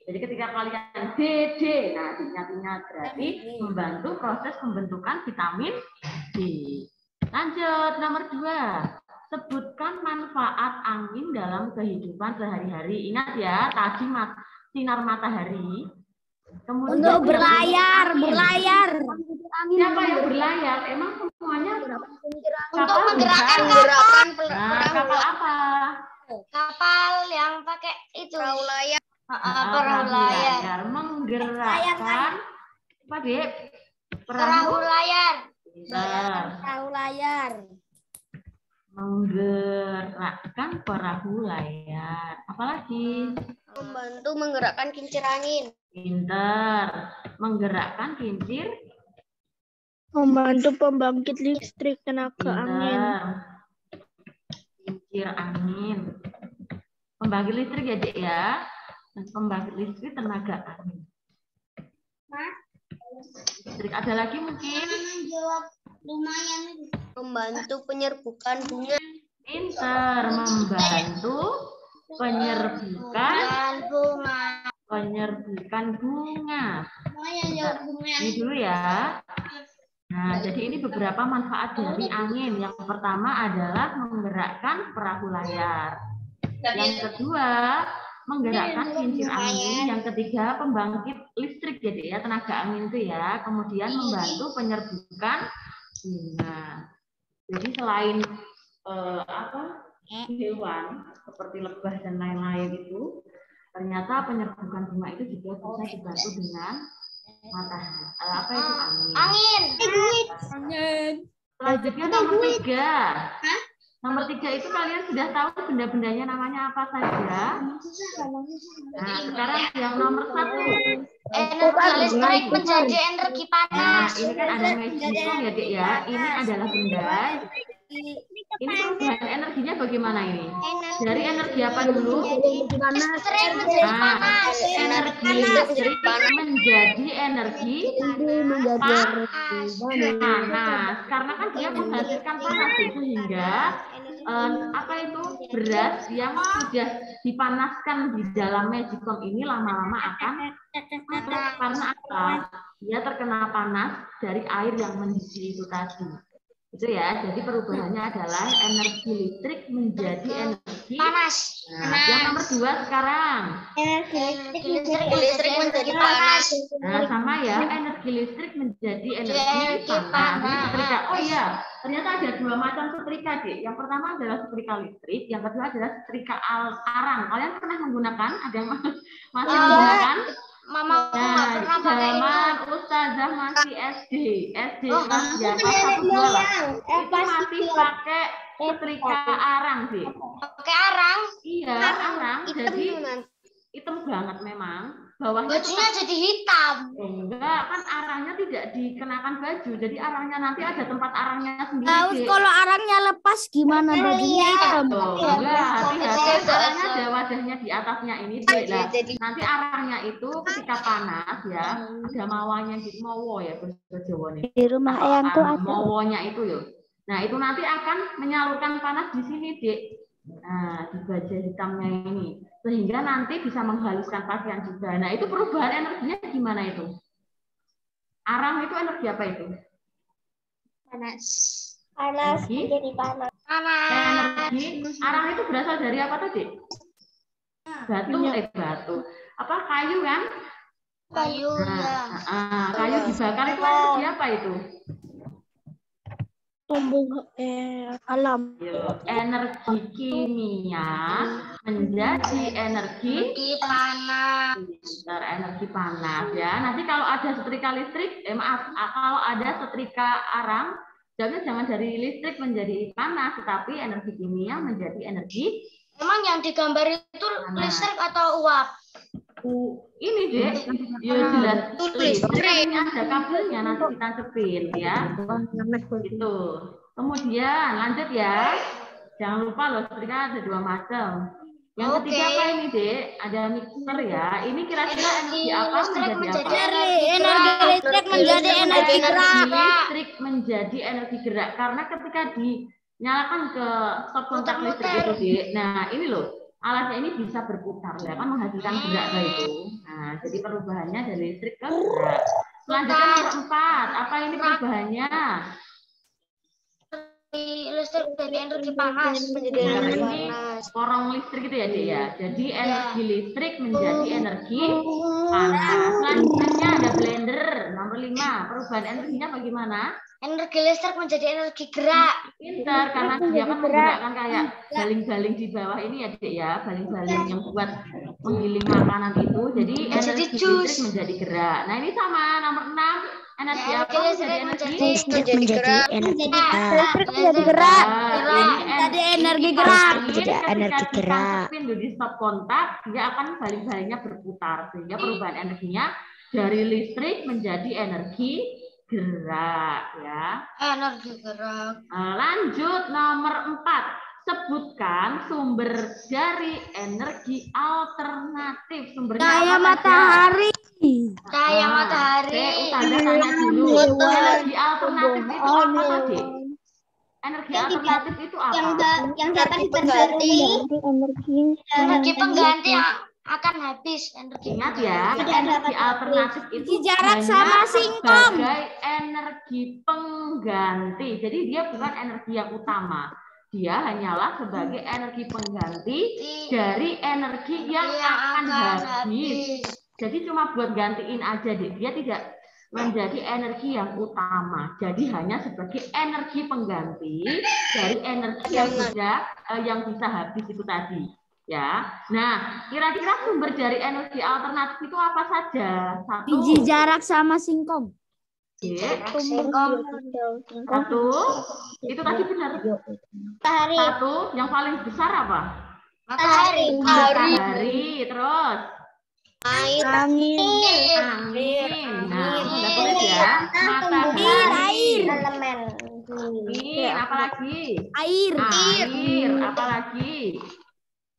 Jadi ketika kalian D, nah D-nya berarti membantu proses pembentukan vitamin D. Lanjut, nomor 2. Sebutkan manfaat angin dalam kehidupan sehari-hari. Ingat ya, tadi sinar matahari. Kemudian Untuk berlayar. Siapa yang berlayar? Emang semuanya Untuk menggerakkan kapal. Nah, kapal apa? Kapal yang pakai itu. Perahu layar. Perahu layar. Menggerakkan apa, Dek? Perahu layar. Perahu layar. Menggerakkan perahu layar. Apalagi? Membantu menggerakkan kincir angin. Pintar. Menggerakkan kincir. Membantu pembangkit listrik tenaga angin. Kincir angin. Pembangkit listrik ya, Dek ya. Pembangkit listrik tenaga angin. Listrik ada lagi mungkin? Lumayan. Membantu penyerbukan bunga. Pintar. Membantu penyerbukan bunga. Ini dulu ya. Nah, jadi ini beberapa manfaat dari angin. Yang pertama adalah menggerakkan perahu layar. Yang kedua, menggerakkan kincir angin. Yang ketiga, pembangkit listrik jadi ya, tenaga angin itu ya. Kemudian membantu penyerbukan bunga. Jadi selain hewan seperti lebah dan lain-lain itu, ternyata penyerbukan bunga itu juga bisa dibantu dengan matahari. Apa itu angin? Angin. Selanjutnya nomor 3. Nomor 3 itu kalian sudah tahu benda-bendanya namanya apa saja. Nah, sekarang yang nomor 1. Energi listrik menjadi energi Nah, panas. ini kan ada magnetisme ya, Dek ya. Ini adalah benda. Ini perubahan energinya bagaimana ini? Dari energi apa dulu? Listrik menjadi Nah, panas. energi listrik menjadi energi panas. Karena kan dia menghasilkan panas, sehingga apa itu beras yang sudah dipanaskan di dalam magicom ini lama-lama akan karena apa? Dia terkena panas dari air yang mendidih itu tadi. Itu ya, jadi perubahannya adalah energi listrik menjadi energi Panas. Nah, yang nomor 2 sekarang. Energi listrik menjadi panas. Nah, sama ya, energi listrik menjadi energi panas. Ini setrika. Oh iya, ternyata ada 2 macam setrika, Dek. Yang pertama adalah setrika listrik, yang kedua adalah setrika arang. Kalian pernah menggunakan? Ada yang masih menggunakan? Mama nggak pernah pakai ini. Zaman Ustazah masih SD kelas biasa 1-2 lah. Itu masih pakai setrika arang, Dek. Pakai arang. Iya, arang. Jadi hitam banget memang. Bawahnya Bajunya jadi hitam. enggak, kan arangnya tidak dikenakan baju. Jadi arangnya nanti ada tempat arangnya sendiri. Tahu Dek. kalau arangnya lepas gimana bajunya hitam? Oh, enggak, hati-hati. Arangnya ada wadahnya di atasnya ini, Dek. Lah, nanti arangnya itu ketika panas ya, ada mawanya gitu, mowo ya bahasa Jawa nih. Di rumah eyangku ada. Mowonya itu ya. Nah, itu nanti akan menyalurkan panas di sini, Dek. Nah, di baja hitamnya ini. Sehingga nanti bisa menghaluskan pakaian juga. Nah, itu perubahan energinya gimana itu? Arang itu energi apa itu? Panas Energi? jadi panas. Energi. Arang itu berasal dari apa tadi? Batu. Apa? Kayu kan? Kayu ya. Kayu dibakar itu energi apa itu? Alam. Energi kimia menjadi energi panas. Energi panas ya. Nanti kalau ada setrika listrik, kalau ada setrika arang, jangan dari listrik menjadi panas, tetapi energi kimia menjadi energi. Emang yang digambar itu listrik atau uap? Ini, Dek, ya jelas listrik ini ada kabelnya nanti ditancepin ya. Gitu. Kemudian lanjut ya. Jangan lupa loh, setrika ada 2 macam. Yang ketiga apa ini, Dek? Ada mixer ya. Ini kira-kira energi apa menjadi apa? Energi listrik menjadi energi gerak. Listrik menjadi energi gerak karena ketika dinyalakan ke stop kontak listrik itu, Dek. Nah, ini loh. Alatnya ini bisa berputar ya kan, menghasilkan gerak itu. Nah, jadi perubahannya dari listrik ke gerak. Selanjutnya nomor 4. Apa ini perubahannya? Listrik dari energi panas menjadi energi panas. Korong listrik itu ya, Dek ya. Jadi energi listrik menjadi energi panas. Selanjutnya ada blender nomor 5. Perubahan energinya bagaimana? Energi listrik menjadi energi gerak. Pintar, karena dia kan menggerakkan kayak baling-baling di bawah ini ya, Dek ya. Baling-baling yang buat menggiling makanan itu. Jadi energi listrik menjadi gerak. Nah, ini sama nomor 6. Energi apa menjadi energi? Listrik menjadi energi gerak. Jadi energi gerak. Jadi energi gerak. Di stop kontak, dia akan baling-balingnya berputar. Sehingga perubahan energinya dari listrik menjadi energi gerak ya. Energi gerak. Lanjut nomor 4. Sebutkan sumber dari energi alternatif. Sumbernya Cahaya apa matahari. Cahaya matahari. Ustazah tanya dulu. Energi alternatif itu apa tadi? Energi alternatif itu apa? Yang dapat diganti. Energi pengganti yang akan habis energi. Ingat ya, energi alternatif itu jarak sama singkong sebagai energi pengganti. Jadi dia bukan energi yang utama. Dia hanyalah sebagai energi pengganti dari energi yang akan habis. Jadi cuma buat gantiin aja, deh. Dia tidak menjadi energi yang utama. Jadi hanya sebagai energi pengganti dari energi yang bisa habis itu tadi. Ya, nah kira-kira sumber dari energi alternatif itu apa saja? 1. Biji jarak sama singkong. Singkong. 1. Itu tadi benar. Matahari. 1. Yang paling besar apa? Matahari. Terus Angin. angin. Nah, sudah tulis ya. Matahari. Elemen. Angin. Apalagi? Air. Apalagi?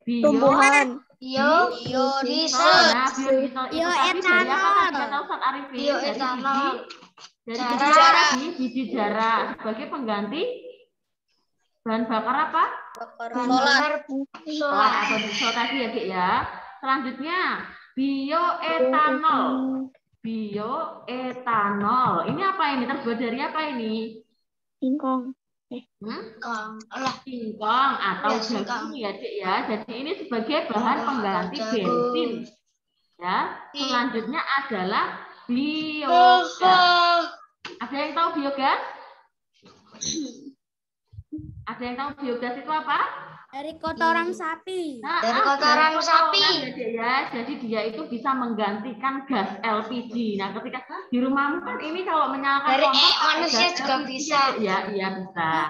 Tumbuhan. Biodiesel. Nah, biodiesel itu tadi dari apa tadi kata Ustadz Arifin? Bioetanol. Dari biji jarak sebagai pengganti bahan bakar apa? Solar. Atau diesel tadi ya, Dik ya. Selanjutnya bioetanol. Bioetanol. Ini apa ini? Terbuat dari apa ini? Singkong. Singkong atau jagung ya, Dik ya. Jadi ini sebagai bahan pengganti bensin. Ya. Selanjutnya adalah biogas. Ada yang tahu biogas? Ada yang tahu biogas itu apa? Dari kotoran sapi. Nah, Dari kotoran sapi. Ya, jadi dia itu bisa menggantikan gas LPG. Nah, ketika di rumahmu kan ini kalau menyalakan Dari kompor pakai manusia gas juga LPG bisa. Ya, iya bisa.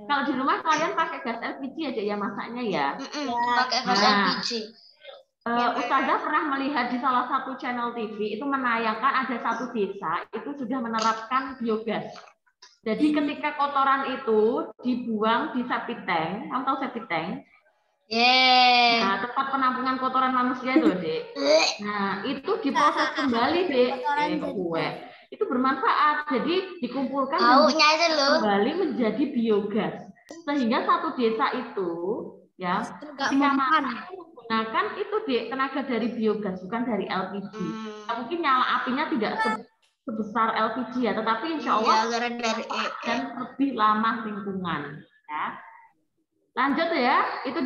Kalau di rumah kalian pakai gas LPG aja ya masaknya ya. Pakai gas Nah. LPG. Ustazah pernah melihat di salah satu channel TV itu menayangkan ada satu desa itu sudah menerapkan biogas. Jadi ketika kotoran itu dibuang di septic tank, kamu tahu septic tank? Nah, tempat penampungan kotoran manusia itu, Dek. Nah, itu diproses kembali, Dek. Itu bermanfaat. Jadi dikumpulkan dan kembali menjadi biogas. Sehingga satu desa itu, ya, ketika masak menggunakan itu, Dek, tenaga dari biogas, bukan dari LPG. Nah, mungkin nyala apinya tidak sebesar LPG ya, tetapi insya Allah dan lebih lama lingkungan. Ya. Lanjut ya, itu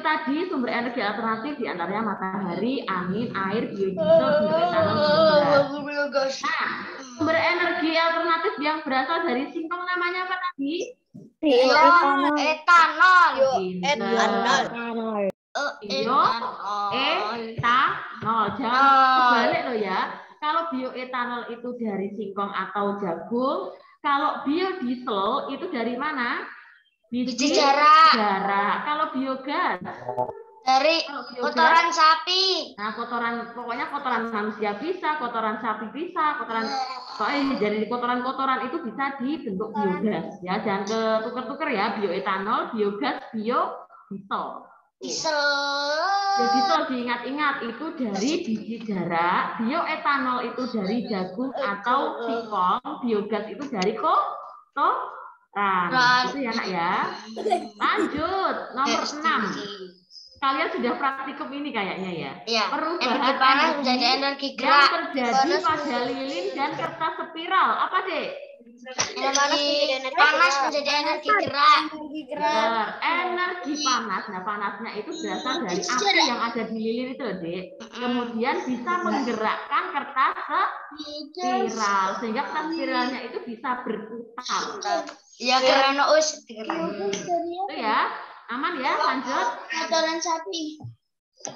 tadi sumber energi alternatif diantaranya matahari, angin, air, biodiesel, bioetanol, biogas. Nah, sumber energi alternatif yang berasal dari singkong namanya apa tadi? Bioetanol. Jangan kebalik loh ya. Kalau bioetanol itu dari singkong atau jagung, kalau biodiesel itu dari mana? Biji jarak. Kalau biogas dari kotoran sapi. Nah, pokoknya kotoran manusia bisa, kotoran sapi bisa, jadi kotoran-kotoran itu bisa dibentuk biogas ya. Jangan ketuker-tuker ya, bioetanol, biogas, biodiesel. Biodiesel diingat-ingat itu dari biji jarak, bioetanol itu dari jagung atau singkong, biogas itu dari kotoran. Itu ya, Nak ya. Lanjut, nomor 6. Kalian sudah praktikum ini kayaknya ya. Perubahan panas menjadi energi gerak. Yang terjadi pada lilin dan kertas spiral. Apa, Dek? Panas menjadi energi gerak. Energi panas. Nah, panasnya itu berasal dari api yang ada di lilin itu, Dek. Kemudian bisa menggerakkan kertas spiral sehingga kertas spiralnya itu bisa berputar. Ya, karena itu ya. Aman ya, lanjut. Kotoran sapi.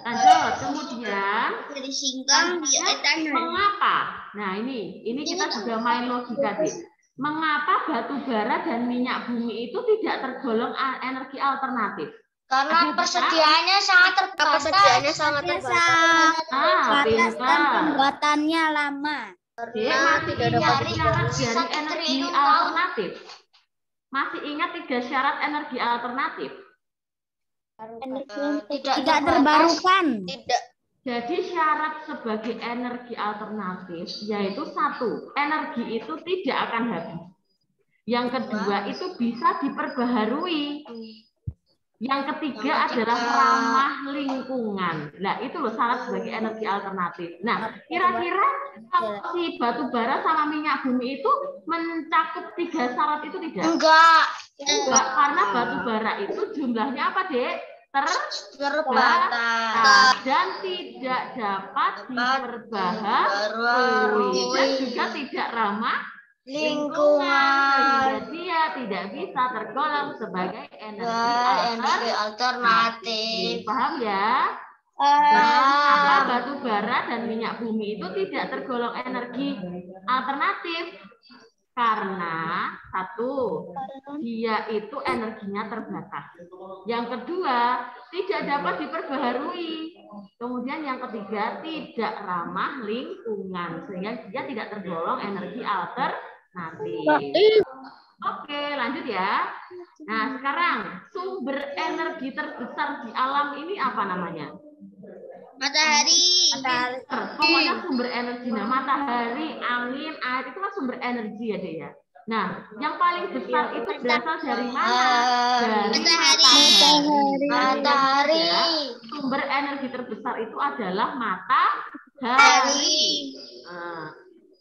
Lanjut, kemudian Dari singkong, bioetanol. mengapa? Nah, ini kita juga main logika, Dik. Mengapa batu bara dan minyak bumi itu tidak tergolong energi alternatif? Karena persediaannya sangat terbatas. Pintar. Pembuatannya lama. Dia masih ingat syarat dari energi alternatif. Masih ingat 3 syarat energi alternatif? Tidak terbarukan. Jadi syarat sebagai energi alternatif yaitu 1, energi itu tidak akan habis. Yang kedua itu bisa diperbaharui. Yang ketiga adalah ramah lingkungan. Nah, itu loh syarat sebagai energi alternatif. Nah, kira-kira kalau si batu bara sama minyak bumi itu mencakup 3 syarat itu tidak? Enggak, karena batu bara itu jumlahnya apa, Dek? terbatas Dan tidak dapat diperbaharui dan juga tidak ramah lingkungan. Jadi dia tidak bisa tergolong sebagai energi Energi alternatif. Paham ya? Kenapa batu bara dan minyak bumi itu tidak tergolong energi alternatif? Karena satu, dia itu energinya terbatas. Yang kedua, tidak dapat diperbaharui. Kemudian yang ketiga, tidak ramah lingkungan. Sehingga dia tidak tergolong energi alternatif. Oke, lanjut ya. Nah, sekarang sumber energi terbesar di alam ini apa namanya? Matahari. Pokoknya sumber energi. Nah, matahari, angin, air itu kan sumber energi ya, Dek ya. Nah, yang paling besar itu berasal dari mana? Dari matahari. Ya, sumber energi terbesar itu adalah matahari. Nah,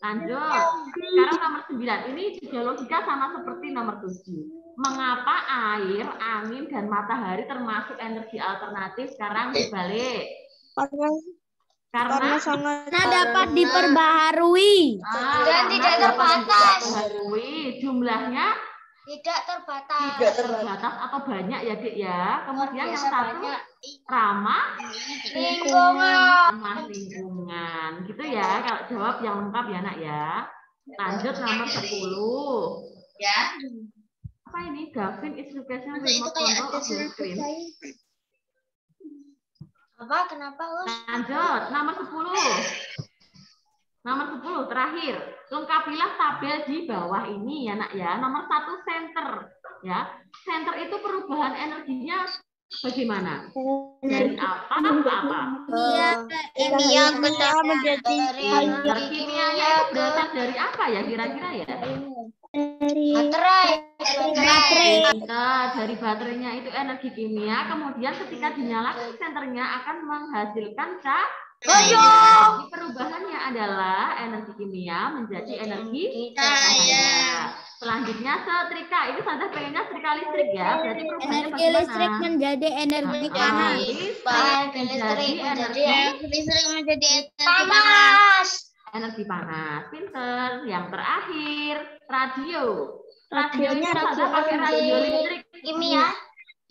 lanjut. Sekarang nomor 9. Ini juga logika sama seperti nomor 7. Mengapa air, angin, dan matahari termasuk energi alternatif? Sekarang dibalik. Karena dapat diperbaharui. Dan tidak terbatas. Jumlahnya Tidak terbatas. atau banyak ya, Dik ya. Kemudian yang satu ramah lingkungan. Gitu ya. Kalau jawab yang lengkap ya, Nak ya. Lanjut nomor 10. Ya. Apa ini? Gavin is location remote control of the screen. Apa? Kenapa, Lanjut, nomor 10. Nomor 10 terakhir. Lengkapilah tabel di bawah ini ya, Nak ya. Nomor 1 center ya. Center itu perubahan energinya bagaimana? Dari apa ke apa? Kimia menjadi Kimianya itu berasal dari apa ya kira-kira ya? baterai. Nah, dari baterainya itu energi kimia, kemudian ketika dinyalakan senternya akan menghasilkan cahaya. Perubahannya adalah energi kimia menjadi energi cahaya. Selanjutnya setrika, ini Santa pengennya setrika listrik ya. Berarti perubahannya energi listrik menjadi energi panas. Listrik menjadi Panas. energi panas. Pinter. Yang terakhir, radio. Radionya ada pakai radio listrik. Kimia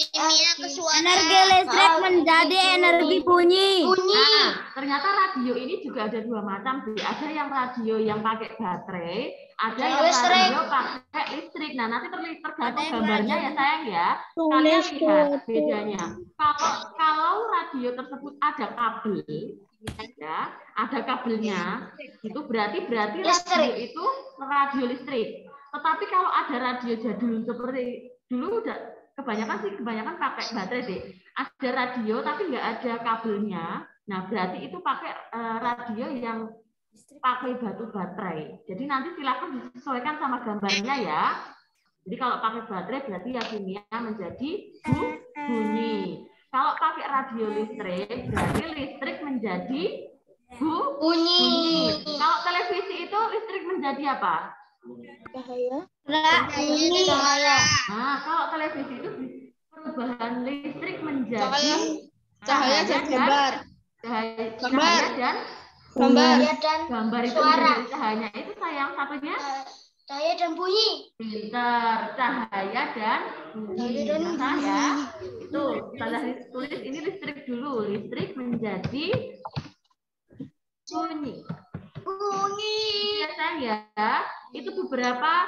Energi listrik menjadi energi bunyi. Nah, ternyata radio ini juga ada dua macam. Ada yang radio yang pakai baterai, ada yang radio pakai listrik. Nah, nanti tergantung gambarnya ya sayang ya. Kalian lihat bedanya. Kalau radio tersebut ada kabel, ya, ada kabelnya, itu berarti radio itu radio listrik. Tetapi kalau ada radio jadul seperti dulu udah kebanyakan pakai baterai deh. Ada radio tapi nggak ada kabelnya. Nah, berarti itu pakai radio yang pakai batu baterai. Jadi nanti silakan disesuaikan sama gambarnya ya. Jadi kalau pakai baterai berarti ya kimia menjadi bunyi. Kalau pakai radio listrik berarti listrik menjadi bunyi. Kalau televisi itu listrik menjadi apa? Cahaya. Nah, kalau televisi itu perubahan listrik menjadi cahaya dan gambar. Gambar itu menjadi cahayanya itu sayang satunya cahaya dan bunyi. Pintar, cahaya dan bunyi. Ya. Itu salah tulis ini listrik dulu. Listrik menjadi bunyi. Ya sayang ya. Itu beberapa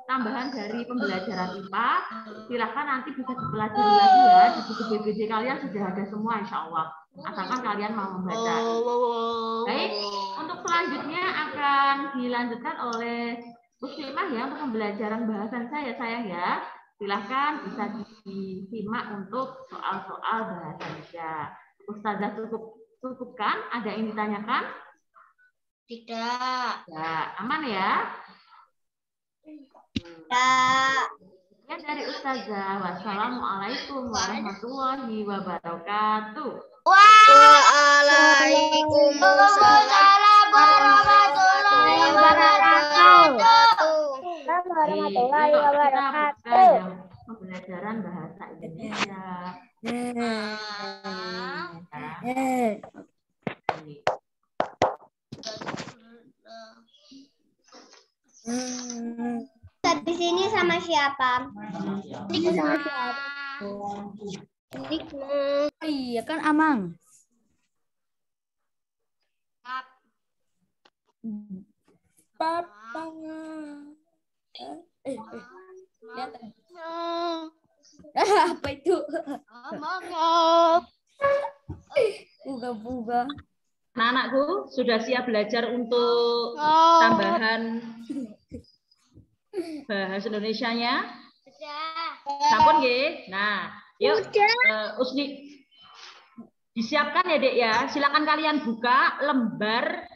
tambahan dari pembelajaran IPA. Silakan nanti bisa dipelajari lagi ya. Di buku BBJ kalian sudah ada semua insya Allah. Asalkan kalian mau membaca. Baik, untuk selanjutnya akan dilanjutkan oleh Muslimah ya untuk pembelajaran bahasan saya sayang ya. Silahkan bisa disimak untuk soal-soal bahasannya. Ustazah cukupkan? Ada yang ditanyakan? Tidak. Ya, aman ya? Ya. Ya dari Ustazah. Wassalamualaikum warahmatullahi wabarakatuh. Waalaikumsalam warahmatullahi wabarakatuh. Pembelajaran bahasa Indonesia. Di sini sama siapa? Sama siapa? Iya kan Amang. Papa. Lihat. Apa itu? Buga-buga. Anak-anakku sudah siap belajar untuk tambahan bahasa Indonesianya? Sampun nggih. Nah, yuk Usni disiapkan ya, Dek ya. Silakan kalian buka lembar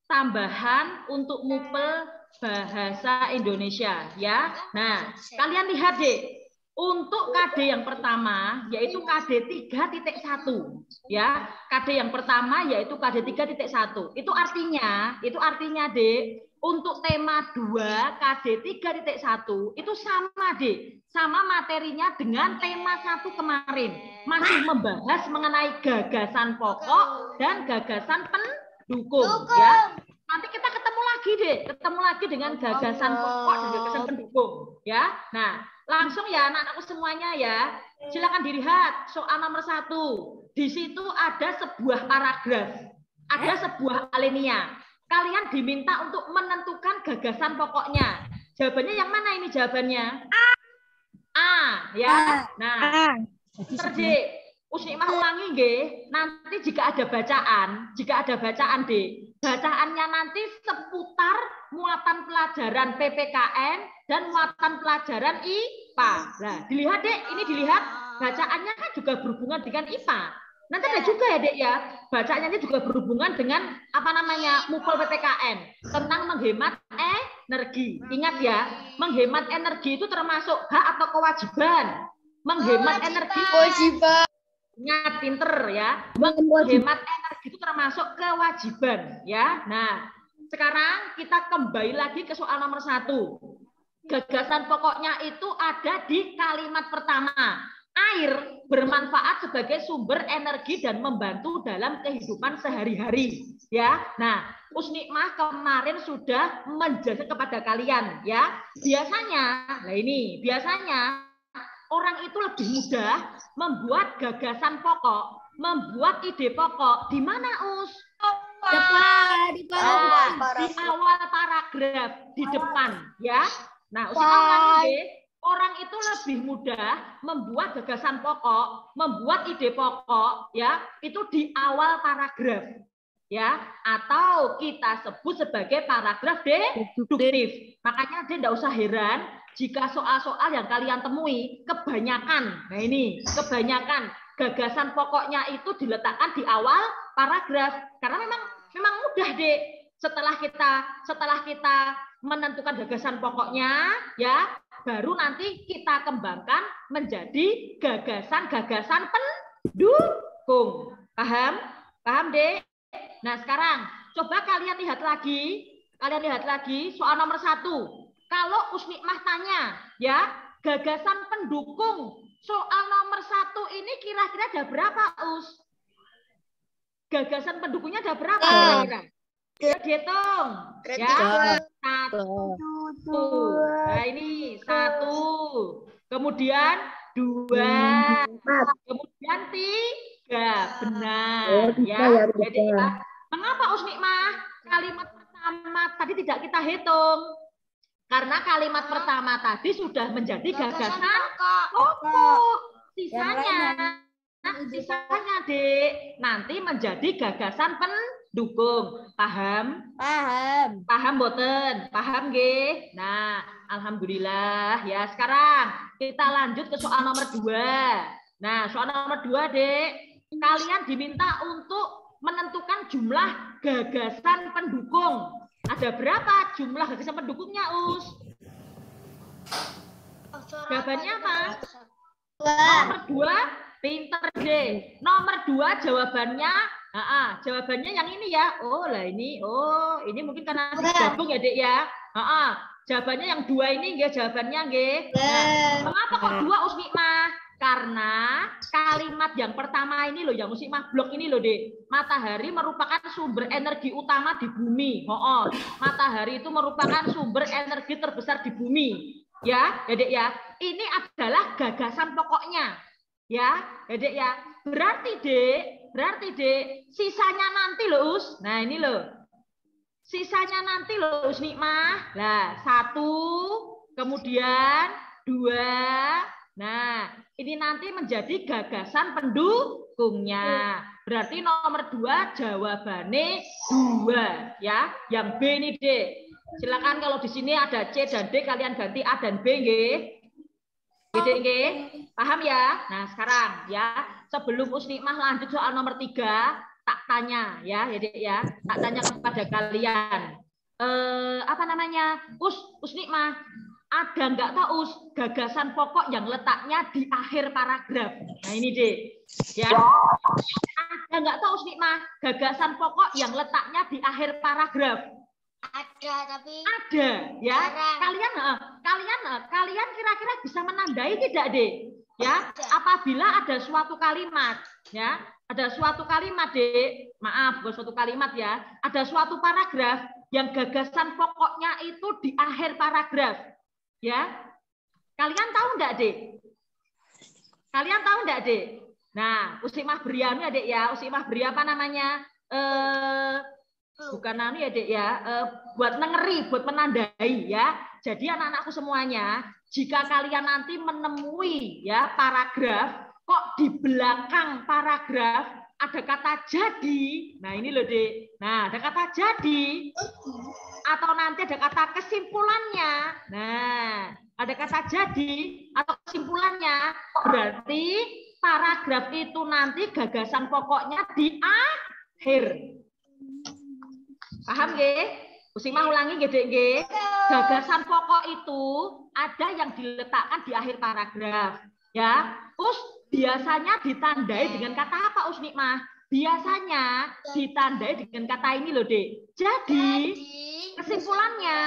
tambahan untuk mupel bahasa Indonesia ya. Nah, kalian lihat Dek. Untuk KD yang pertama yaitu KD 3.1 ya. KD yang pertama yaitu KD 3.1. Itu artinya Dek, untuk tema 2 KD 3.1 itu sama Dek. Sama materinya dengan tema 1 kemarin. Masih membahas mengenai gagasan pokok dan gagasan pendukung ya. Nanti kita ketemu lagi Dek, ketemu lagi dengan gagasan pokok dan gagasan pendukung ya. Nah, langsung ya anak-anakku semuanya ya. Silakan dilihat soal nomor 1. Di situ ada sebuah paragraf, ada sebuah alinea. Kalian diminta untuk menentukan gagasan pokoknya. Jawabannya yang mana ini jawabannya? A ya. Nah, Dek, Usnikmah ulangi nggih. Nanti jika ada bacaan Dek, bacaannya nanti seputar muatan pelajaran PPKN dan muatan pelajaran IPA. Nah, dilihat Dek, ini dilihat bacaannya kan juga berhubungan dengan IPA. Nanti ada juga ya Dek ya, bacaannya ini juga berhubungan dengan apa namanya mupel PPKN tentang menghemat energi. Ingat ya, menghemat energi itu termasuk hak atau kewajiban. Menghemat energi kewajiban. Ingat pinter ya, menghemat energi itu termasuk kewajiban ya. Nah, sekarang kita kembali lagi ke soal nomor 1. Gagasan pokoknya itu ada di kalimat pertama. Air bermanfaat sebagai sumber energi dan membantu dalam kehidupan sehari-hari ya. Nah, Usnikmah kemarin sudah menjelaskan kepada kalian ya. Biasanya orang itu lebih mudah membuat gagasan pokok, membuat ide pokok di mana Us? Di awal paragraf di depan ya. Nah, Usnikmah ulangi deh. Orang itu lebih mudah membuat gagasan pokok, membuat ide pokok ya, itu di awal paragraf ya, atau kita sebut sebagai paragraf deduktif. Makanya dia tidak usah heran jika soal-soal yang kalian temui kebanyakan gagasan pokoknya itu diletakkan di awal paragraf karena memang mudah Dek. Setelah kita menentukan gagasan pokoknya ya, baru nanti kita kembangkan menjadi gagasan-gagasan pendukung. Paham? Paham, Dek? Nah, sekarang coba kalian lihat lagi soal nomor 1. Kalau Usnikmah tanya, ya, gagasan pendukung soal nomor 1 ini kira-kira ada berapa, Us? Gagasan pendukungnya ada berapa kira-kira? Dihitung, ya. 1. Nah, ini 1. Kemudian 2. Kemudian 3. Benar, ya. Jadi, mengapa Usnikmah kalimat pertama tadi tidak kita hitung? Karena kalimat pertama tadi sudah menjadi gagasan pokok. Sisanya, Dek, nanti menjadi gagasan pendukung. Paham? Paham boten? Paham nggih? Nah, alhamdulillah ya. Sekarang kita lanjut ke soal nomor 2. Nah, soal nomor 2, Dek, kalian diminta untuk menentukan jumlah gagasan pendukung. Ada berapa jumlah gagasan pendukungnya, Us? Jawabannya apa? Nomor 2, pinter deh. Nomor 2 jawabannya, jawabannya yang ini ya. Ini mungkin karena digabung ya, Dek ya. Jawabannya yang 2 ini nggih, jawabannya nggih. Nah, mengapa kok 2, Usnikmah? Karena kalimat yang pertama ini loh, yang Usnikmah blok ini loh, Dek. Matahari merupakan sumber energi utama di bumi. Matahari itu merupakan sumber energi terbesar di bumi. Ya, Dek ya. Ini adalah gagasan pokoknya. Ya, Dek ya. Berarti Dek, sisanya nanti loh, Us. Nah, ini loh. Sisanya nanti loh, Us Nikmah. Nah, 1, kemudian 2. Nah, ini nanti menjadi gagasan pendukungnya. Berarti nomor 2 jawabannya 2 ya. Yang B ini, Dek. Silakan kalau di sini ada C dan D, kalian ganti A dan B, nggih. Paham ya? Nah, sekarang ya, sebelum Usnikmah lanjut soal nomor 3, tak tanya ya, Dek ya. Tak tanya kepada kalian. Apa namanya? Usnikmah, ada nggak tahu gagasan pokok yang letaknya di akhir paragraf? Nah, ini, Dek. Ya. Ada nggak tahu Usnikmah gagasan pokok yang letaknya di akhir paragraf? Ada, tapi ada ya. Kalian kira-kira bisa menandai tidak, Dek? Ya, apabila ada suatu kalimat, ya, ada suatu kalimat, Dek. Maaf, bukan suatu kalimat ya. Ada suatu paragraf yang gagasan pokoknya itu di akhir paragraf. Ya. Kalian tahu enggak, Dek? Kalian tahu enggak, Dek? Nah, Usnikmah beri anu ya, Dek ya. Usnikmah beri apa namanya? Bukan anu ya, Dek ya, buat nengeri, buat menandai ya. Jadi anak-anakku semuanya, jika kalian nanti menemui ya paragraf, kok di belakang paragraf ada kata jadi, nah ini loh, Dek. Nah, ada kata jadi, atau nanti ada kata kesimpulannya. Nah, ada kata jadi atau kesimpulannya, berarti paragraf itu nanti gagasan pokoknya di akhir. Paham nggih? Usnikmah ulangi nggih, Dek nggih. Gagasan pokok itu ada yang diletakkan di akhir paragraf, ya. Biasanya ditandai dengan kata apa, Usnikmah? Biasanya ditandai dengan kata ini loh, Dek. Jadi kesimpulannya.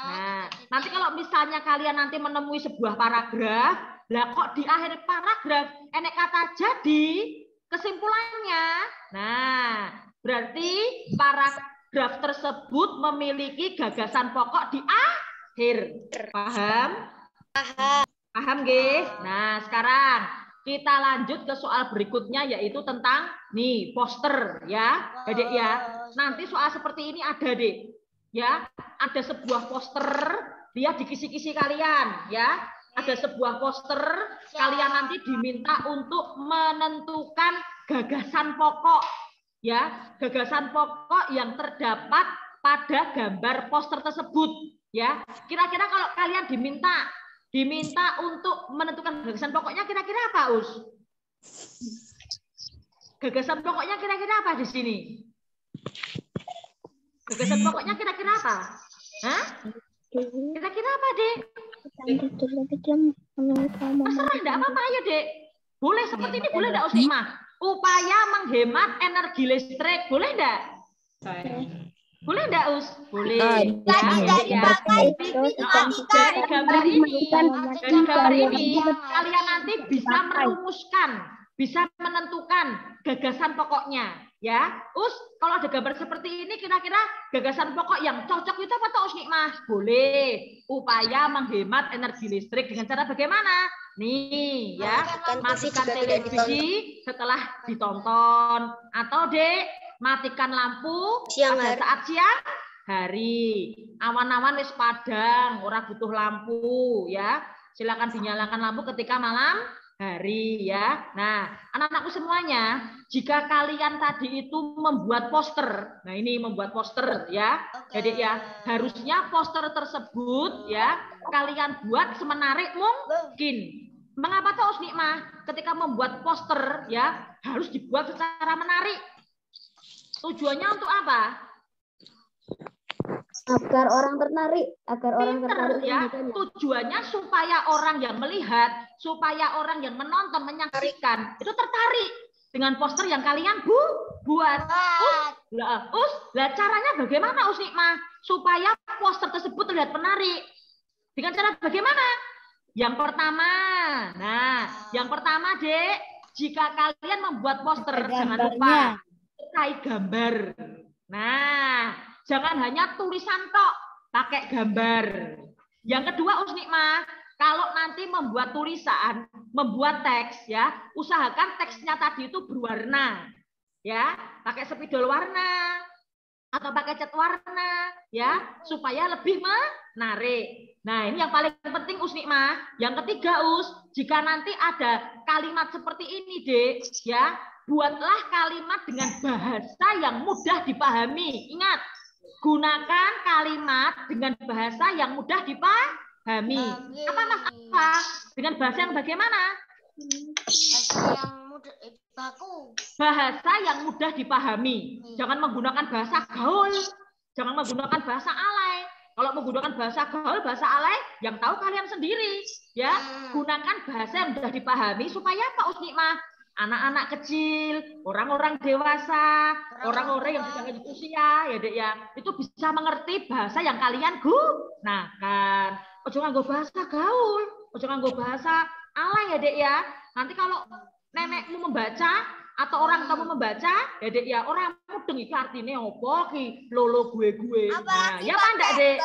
Nah, nanti kalau misalnya kalian nanti menemui sebuah paragraf, lah kok di akhir paragraf enek kata jadi, kesimpulannya. Nah, berarti paragraf tersebut memiliki gagasan pokok di akhir. Paham? Paham, nggih? Nah, sekarang kita lanjut ke soal berikutnya, yaitu tentang nih poster ya, Dek ya. Nanti soal seperti ini ada, Dek. Ya, ada sebuah poster, lihat di kisi-kisi kalian ya. Ada sebuah poster, kalian nanti diminta untuk menentukan gagasan pokok. Ya, gagasan pokok yang terdapat pada gambar poster tersebut. Ya, kira-kira kalau kalian diminta untuk menentukan gagasan pokoknya, kira-kira apa, Us? Gagasan pokoknya kira-kira apa di sini? Gagasan pokoknya kira-kira apa? Hah? Kira-kira apa, Dek? Terserah, enggak apa-apa, ayo, Dek. Boleh seperti ini, boleh enggak, Usnikmah? Upaya menghemat energi listrik, boleh enggak? Boleh enggak, Us? Boleh. Dari gambar ini, kalian nanti bisa merumuskan, bisa menentukan gagasan pokoknya. Ya, Us, kalau ada gambar seperti ini, kira-kira gagasan pokok yang cocok itu apa toh, Usnikmah? Boleh. Upaya menghemat energi listrik dengan cara bagaimana? Nih, ya, matikan televisi setelah ditonton, atau Dek, matikan lampu pada saat siang hari. Awan-awan wis padang, ora butuh lampu, ya. Silakan dinyalakan lampu ketika malam hari, ya. Nah, anak-anakku semuanya, jika kalian tadi itu membuat poster, nah ini membuat poster, ya. Jadi ya, harusnya poster tersebut, ya, kalian buat semenarik mungkin. Mengapa toh, Usnikmah? Ketika membuat poster, ya, harus dibuat secara menarik. Tujuannya untuk apa? Agar orang tertarik, ya. Tujuannya supaya orang yang melihat, supaya orang yang menonton, menyaksikan itu tertarik dengan poster yang kalian buat. Lah caranya bagaimana, Usnikmah? Supaya poster tersebut terlihat menarik. Dengan cara bagaimana? Yang pertama, Dek, jika kalian membuat poster, jangan lupa pakai gambar. Nah, jangan hanya tulisan tok, pakai gambar. Yang kedua, Usnikmah, kalau nanti membuat tulisan, membuat teks ya, usahakan teksnya tadi itu berwarna. Ya, pakai spidol warna atau pakai cat warna ya, supaya lebih menarik. Nah, ini yang paling penting Us Nikmah. Yang ketiga Us, jika nanti ada kalimat seperti ini, Dek, ya, buatlah kalimat dengan bahasa yang mudah dipahami. Ingat, gunakan kalimat dengan bahasa yang mudah dipahami. Apa Mas apa? Dengan bahasa yang bagaimana? Bahasa yang mudah baku. Bahasa yang mudah dipahami. Jangan menggunakan bahasa gaul. Jangan menggunakan bahasa alay. Kalau menggunakan bahasa gaul, bahasa alay, yang tahu kalian sendiri. Ya, gunakan bahasa yang mudah dipahami supaya Pak Usnikmah, anak-anak kecil, orang-orang dewasa, orang-orang yang sudah lanjut usia, ya Dek ya, itu bisa mengerti bahasa yang kalian gunakan. Ojo nganggo bahasa gaul, ojo nganggo bahasa alay ya Dek ya. Nanti kalau nenekmu membaca atau orang kamu membaca, ya Dek ya, orang mudeng iki artine opo ki, lolo gue. Nah, ya apa enggak Dek?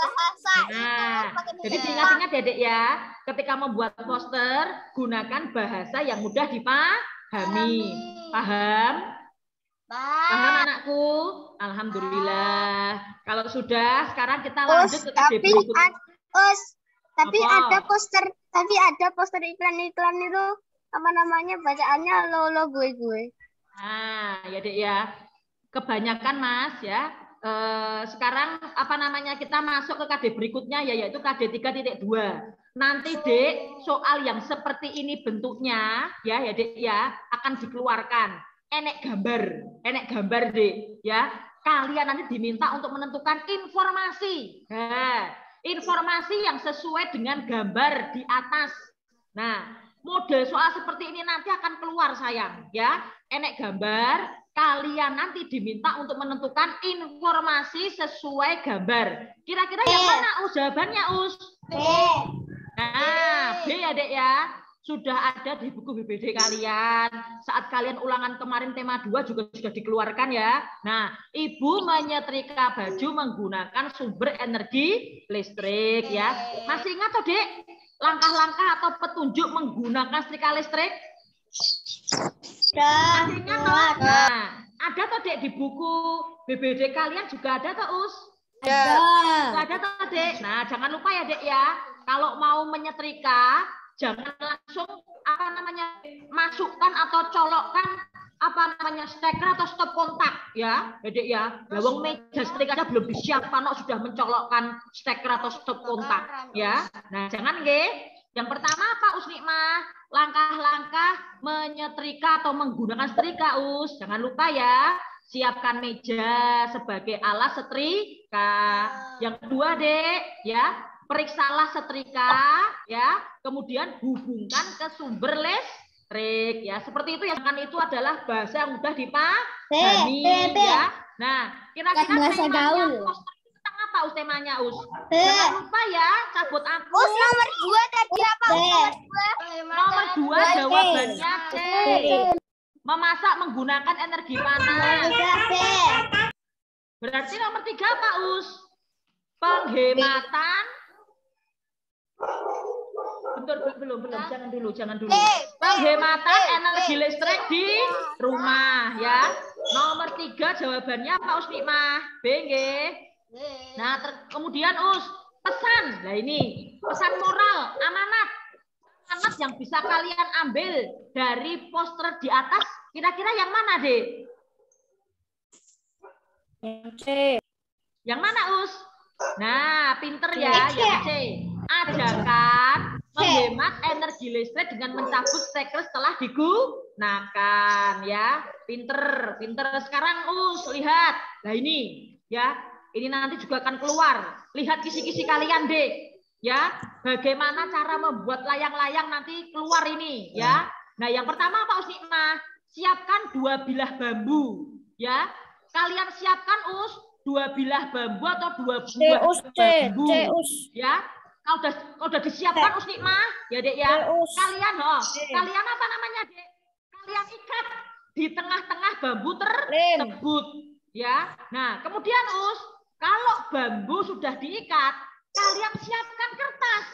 Nah, jadi diingat-ingat ya Dek ya, ketika membuat poster, gunakan bahasa yang mudah dipahami. Paham? Paham anakku? Alhamdulillah. Kalau sudah, sekarang kita lanjut ke KD berikutnya. Tapi ada poster iklan-iklan itu, apa namanya, bacaannya lo gue. Nah, ya Dek ya. Kebanyakan Mas ya. Sekarang apa namanya, kita masuk ke KD berikutnya ya, yaitu KD 3.2. Nanti Dek, soal yang seperti ini bentuknya ya Dek ya, akan dikeluarkan. Enek gambar Dek ya. Kalian nanti diminta untuk menentukan informasi. Nah, informasi yang sesuai dengan gambar di atas. Nah, model soal seperti ini nanti akan keluar sayang ya. Enek gambar, kalian nanti diminta untuk menentukan informasi sesuai gambar. Kira-kira yang mana Us? Jawabannya Us? B. Nah, B ya Dek ya. Sudah ada di buku BBD kalian. Saat kalian ulangan kemarin tema 2 juga sudah dikeluarkan ya. Nah, Ibu menyetrika baju menggunakan sumber energi listrik ya. Masih ingat toh Dek? Langkah-langkah atau petunjuk menggunakan setrika listrik? Masih ingat toh? Nah, ada toh Dek di buku BBD kalian juga ada toh Us? Ada toh Dek? Nah, jangan lupa ya Dek ya. Kalau mau menyetrika, jangan langsung apa namanya masukkan atau colokkan apa namanya steker atau stop kontak ya, Dek ya. Lawang meja setrikanya belum disiapkan kok sudah mencolokkan steker atau stop kontak ya. Nah, jangan nggih. Yang pertama apa Usnikmah? Langkah-langkah menyetrika atau menggunakan setrika Us. Jangan lupa ya. Siapkan meja sebagai alat setrika. Yang kedua Dek ya, periksalah setrika ya, kemudian hubungkan ke sumber listrik ya. Seperti itu ya, kan itu adalah bahasa yang mudah dipahami ya. Nah, kira-kira temanya poster itu tentang apa Us temanya Us? Jangan lupa ya, cabut aku. Us nomor 2 tadi apa? Nomor 2 jawabannya C. Memasak menggunakan energi panas. Berarti nomor 3 apa Us? Penghematan. Belum, jangan dulu. Penghematan energi listrik di rumah ya. Nomor 3 jawabannya apa Usnikmah? B nggih. Nah, kemudian Us, pesan. Nah ini, pesan moral, amanat yang bisa kalian ambil dari poster di atas, kira-kira yang mana, Dek? Yang C. Yang mana, Us? Nah, pinter ya, yang C. Ajarkan menghemat energi listrik dengan mencabut steker setelah digunakan ya. Pinter. Sekarang Us lihat. Nah ini ya, ini nanti juga akan keluar. Lihat kisi-kisi kalian Dek ya. Bagaimana cara membuat layang-layang nanti keluar ini ya. Nah, yang pertama apa Usnikmah? Siapkan 2 bilah bambu ya. Kalian siapkan Us 2 bilah bambu atau 2 buah bambu ya. Kalau udah disiapkan Usnikmah, ya Dek ya. Kalian apa namanya Dek? Kalian ikat di tengah-tengah bambu tersebut, ya. Nah, kemudian Us, kalau bambu sudah diikat, kalian siapkan kertas.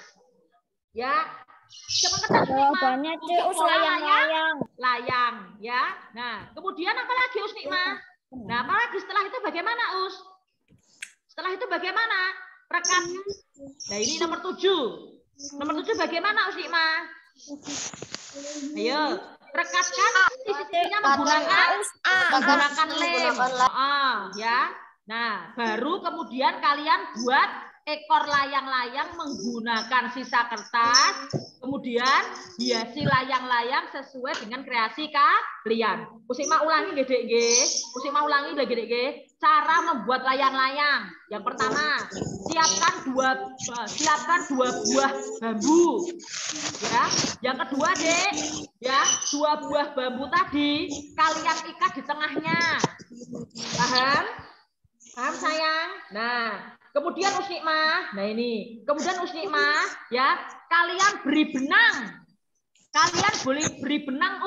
Ya. Siapkan kertas Usnikma. Jawabannya C, Us, layang-layang. Layang, ya. Nah, kemudian apa lagi Usnikma? Nah, apa lagi setelah itu bagaimana, Us? Setelah itu bagaimana? Rekat. Nah, ini nomor 7. Nomor 7 bagaimana, Usnikma? Ayo, rekatkan sisi-sisinya menggunakan lem. Ya. Nah, baru kemudian kalian buat ekor layang-layang menggunakan sisa kertas, kemudian hiasi layang-layang sesuai dengan kreasi kalian. Usnikma ulangi Dek. Usnikma ulangi Dek. Cara membuat layang-layang. Yang pertama, siapkan dua buah bambu. Ya. Yang kedua, Dek, ya, 2 buah bambu tadi kalian ikat di tengahnya. Paham? Paham sayang? Nah, kemudian Usnikma, nah ini, kemudian Usnikma, ya, kalian beri benang. Kalian boleh beri benang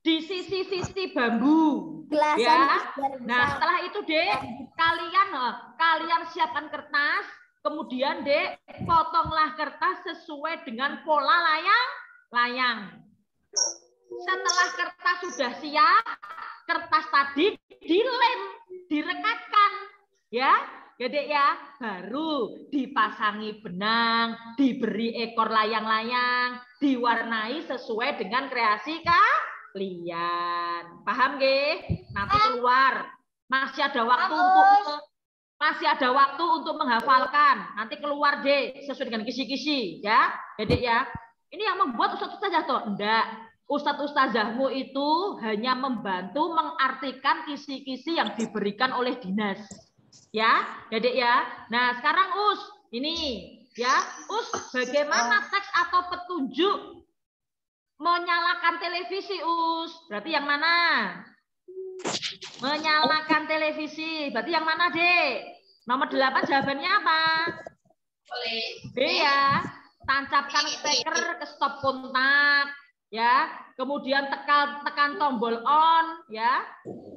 di sisi-sisi bambu. Ya. Nah, setelah itu, Dek, kalian siapkan kertas, kemudian, Dek, potonglah kertas sesuai dengan pola layang. Setelah kertas sudah siap, kertas tadi dilem, direkatkan. Ya, Dek ya, baru dipasangi benang, diberi ekor layang-layang, diwarnai sesuai dengan kreasi kalian. Paham nggih? Nanti keluar. Masih ada waktu untuk menghafalkan. Nanti keluar, Dek, sesuai dengan kisi-kisi, ya. Dek ya. Ini yang membuat ustaz-ustazah toh? Enggak. Ustaz-ustazahmu itu hanya membantu mengartikan kisi-kisi yang diberikan oleh dinas. Ya, Dek ya. Nah, sekarang ini ya, bagaimana teks atau petunjuk menyalakan televisi, Berarti yang mana? Menyalakan televisi. Berarti yang mana, Dek? Nomor 8 jawabannya apa? B ya. Tancapkan steker ke stop kontak, ya. Kemudian tekan tombol on, ya.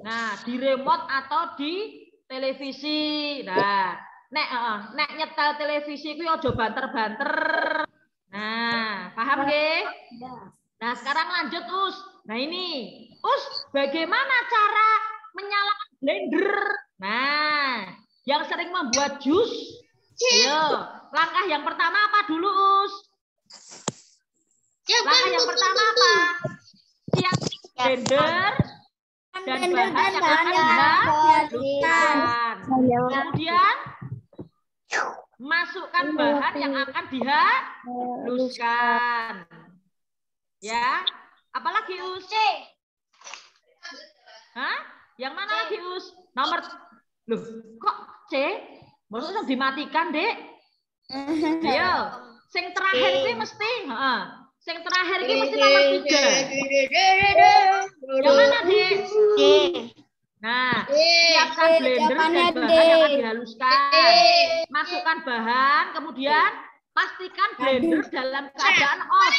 Nah, di remote atau di televisi. Nah, nek nyetel televisi ku aja banter-banter. Nah, paham nggih? Nah, sekarang lanjut, Nah, ini, bagaimana cara menyalakan blender? Nah, yang sering membuat jus. Ayo, langkah yang pertama apa dulu, Langkah yang pertama apa? Siap blender. Dan bahan yang akan dihaluskan. Kemudian masukkan bahan yang akan dihaluskan. Ya, apalagi Hah? Yang mana lagi Nomor loh, kok C? Maksudnya dimatikan, Dek? Ayo, sing terakhir ini mesti, Sing terakhir ini mesti nomor 3. Yang mana, Dek? Nah, siapkan blender dan bahan yang akan dihaluskan. Masukkan bahan, kemudian pastikan blender dalam keadaan off.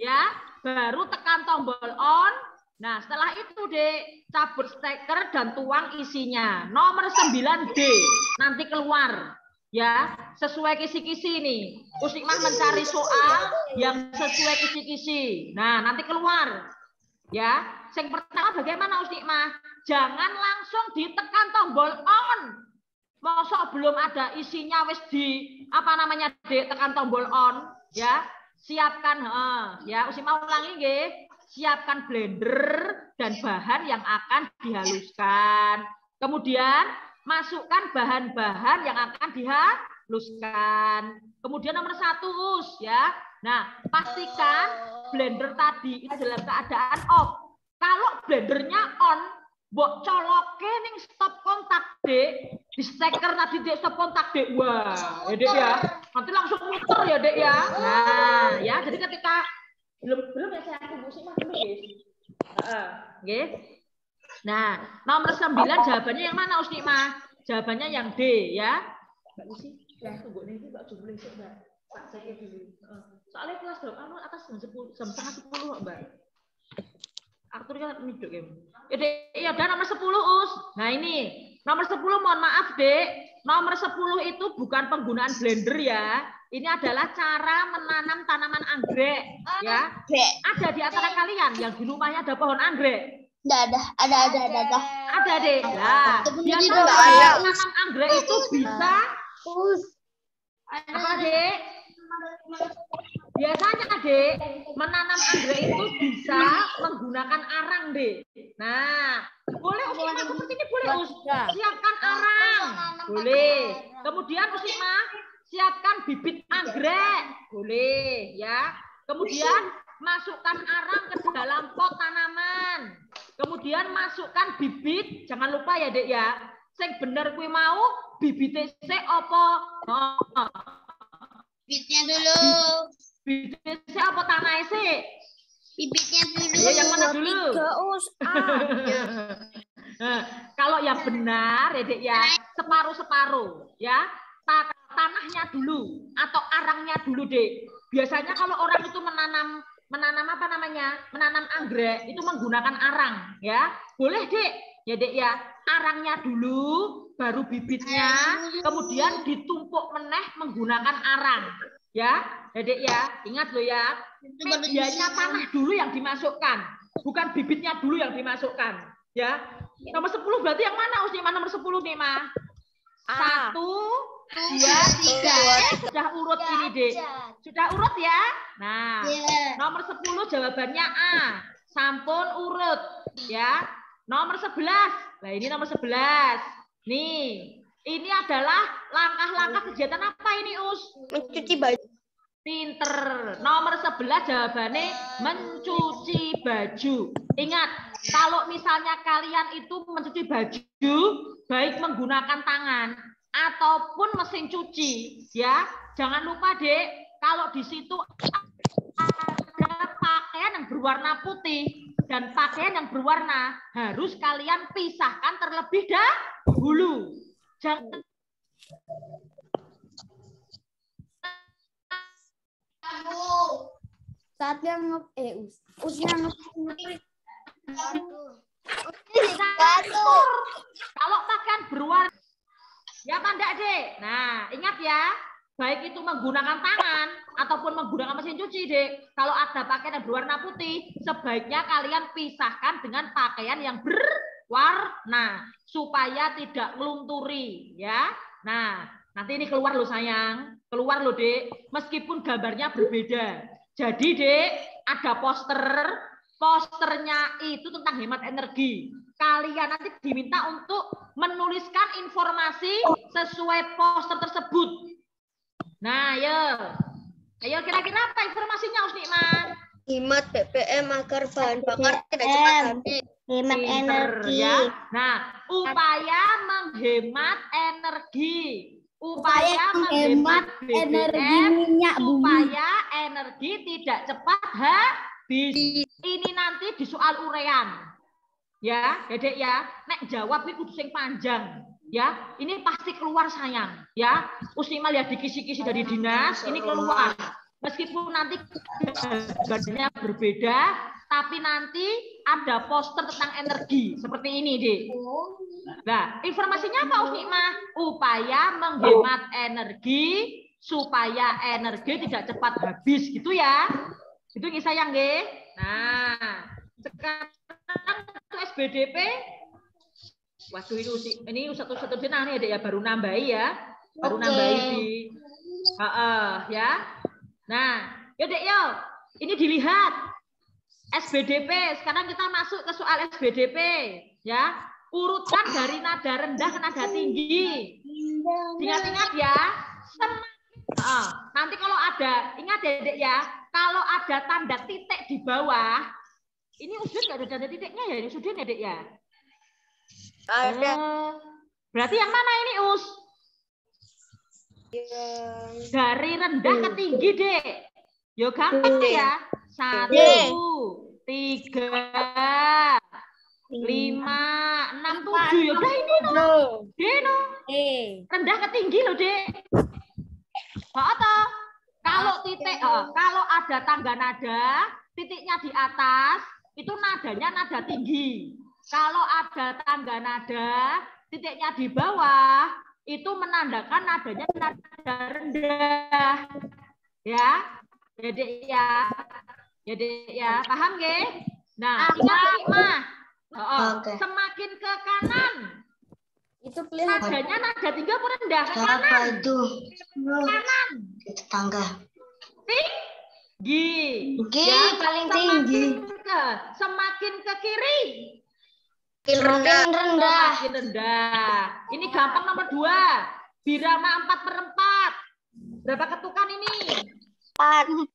Ya, baru tekan tombol on. Nah, setelah itu, Dek, cabut steker dan tuang isinya. Nomor 9D, nanti keluar. Ya, sesuai kisi-kisi nih. Usnikmah mencari soal yang sesuai kisi-kisi. Nah, nanti keluar. Ya, yang pertama bagaimana Usnikmah? Jangan langsung ditekan tombol on. Masa belum ada isinya wis tekan tombol on, ya. Siapkan ya, Usnikmah ulangi nggih. Siapkan blender dan bahan yang akan dihaluskan. Kemudian masukkan bahan-bahan yang akan dihaluskan. Kemudian nomor 1, ya. Nah, pastikan blender tadi itu dalam keadaan off. Kalau blendernya on, mbok coloke ning stop kontak, Dek. Di steker tadi, Dek, stop kontak, Dek. Wah, ya, Dek ya. Nanti langsung muter ya, Dek ya. Nah, ya, jadi ketika belum ya saya tunggu sih, Mas, dulu, nggih. Nah, nomor 9 jawabannya yang mana, Usnikmah? Jawabannya yang D, ya. Mbak Lucy, tunggu nih, Mbak Jumlah sih, Mbak. Tak saya dulu. Soalnya kelas drop atas jam 10, Mbak. Arthur kan miduk ya. Ya, Dek, ya udah nomor 10, Nah, ini nomor 10 mohon maaf, Dek. nomor 10 itu bukan penggunaan blender ya. Ini adalah cara menanam tanaman anggrek ya. Ada di antara kalian yang di rumahnya ada pohon anggrek? Ada. Ada deh. Nah, biasanya menanam anggrek itu bisa apa dek? Biasanya dek menanam anggrek itu bisa menggunakan arang dek. Nah, boleh Usikma seperti ini boleh siapkan arang, boleh. Kemudian Usikma siapkan bibit anggrek, boleh ya. Kemudian masukkan arang ke dalam pot tanaman. Kemudian masukkan bibit, jangan lupa ya dek ya. Sing bener kuwi mau bibitnya sik apa? Bibitnya dulu. Bibitnya sik apa tanahnya sik? Bibitnya dulu. Ya, yang mana dulu? Kalau yang benar ya dek ya, separuh-separuh ya. Tanahnya dulu atau arangnya dulu dek. Biasanya kalau orang itu menanam apa namanya? Menanam anggrek itu menggunakan arang ya. Boleh dek. Ya dek ya, arangnya dulu baru bibitnya, kemudian ditumpuk meneh menggunakan arang. Ya, dek ya, ingat loh ya. Medianya tanah dulu yang dimasukkan, bukan bibitnya dulu yang dimasukkan. Ya. Nomor 10 berarti yang mana Usikma nomor 10 nih, Ma? 1, 2, 3. Sudah urut ini, Dek. Sudah urut ya? Nah, nomor 10 jawabannya A. Sampun urut, ya. Nomor 11. Nah, ini nomor 11. Nih, ini adalah langkah-langkah kegiatan apa ini, Us? Mencuci baju. Pinter. Nomor 11 jawabannya mencuci baju. Ingat, kalau misalnya kalian itu mencuci baju, baik menggunakan tangan ataupun mesin cuci, ya. Jangan lupa, Dek, kalau di situ ada pakaian yang berwarna putih dan pakaian yang berwarna, harus kalian pisahkan terlebih dahulu. Jangan Saatnya kalau pakaian berwarna, ya Pak Dek. Nah, ingat ya, baik itu menggunakan tangan ataupun menggunakan mesin cuci, Dek. Kalau ada pakaian yang berwarna putih, sebaiknya kalian pisahkan dengan pakaian yang berwarna supaya tidak melunturi, ya. Nah, nanti ini keluar loh sayang, keluar loh Dek, meskipun gambarnya berbeda. Jadi Dek, ada posternya itu tentang hemat energi. Kalian nanti diminta untuk menuliskan informasi sesuai poster tersebut. Nah, ayo kira-kira apa informasinya Usikma? Hemat BBM agar bahan bakar tidak cepat habis. Hemat energi. Ya. Nah, upaya menghemat energi. Upaya menghemat BBM supaya energi tidak cepat habis. Ini nanti di soal urean. Ya, Dedek ya. Nek jawab ini kudu sing panjang. Ya, ini pasti keluar sayang. Ya, Usikma lihat di kisi-kisi dari dinas, ini keluar. Meskipun nanti gambarnya berbeda, tapi nanti ada poster tentang energi seperti ini, Dek. Nah, informasinya apa Usikma? Upaya menghemat energi supaya energi tidak cepat habis, gitu ya. Itu nggih sayang nggih. Nah, sekarang SBDP. Waduh ini satu jenah nih Dek ya, baru nambahi ya. Baru nambahi di ya. Nah, ya Dek ya. Ini dilihat SBDP. Sekarang kita masuk ke soal SBDP ya. Urutan dari nada rendah ke nada tinggi. Ingat-ingat ya. Nanti kalau ada, ingat Dek ya, kalau ada tanda titik di bawah, ini Usdin nggak ada tanda titiknya ya, ini Usdin ya Dek ya? Ada. Berarti yang mana ini Us? Dari rendah ke tinggi Dek. Yo gampang ya. 1, 3, 5, 6, 7. Ya udah ini loh. Deno. Rendah ke tinggi loh Dek. Kalau titik, kalau ada tangga nada, titiknya di atas, itu nadanya nada tinggi. Kalau ada tangga nada, titiknya di bawah, itu menandakan nadanya nada rendah. Ya. Jadi ya, paham nggih? Nah, ingat Mah. Semakin ke kanan. Itu pilihan. Nadanya nada tinggi apa rendah? Ke kanan. Siapa itu? Kanan. Tetangga. Tinggi. Tinggi, paling tinggi. Semakin ke kiri. Rendah. Semakin rendah. Ini gampang nomor 2. Birama 4/4. Berapa ketukan ini? 4.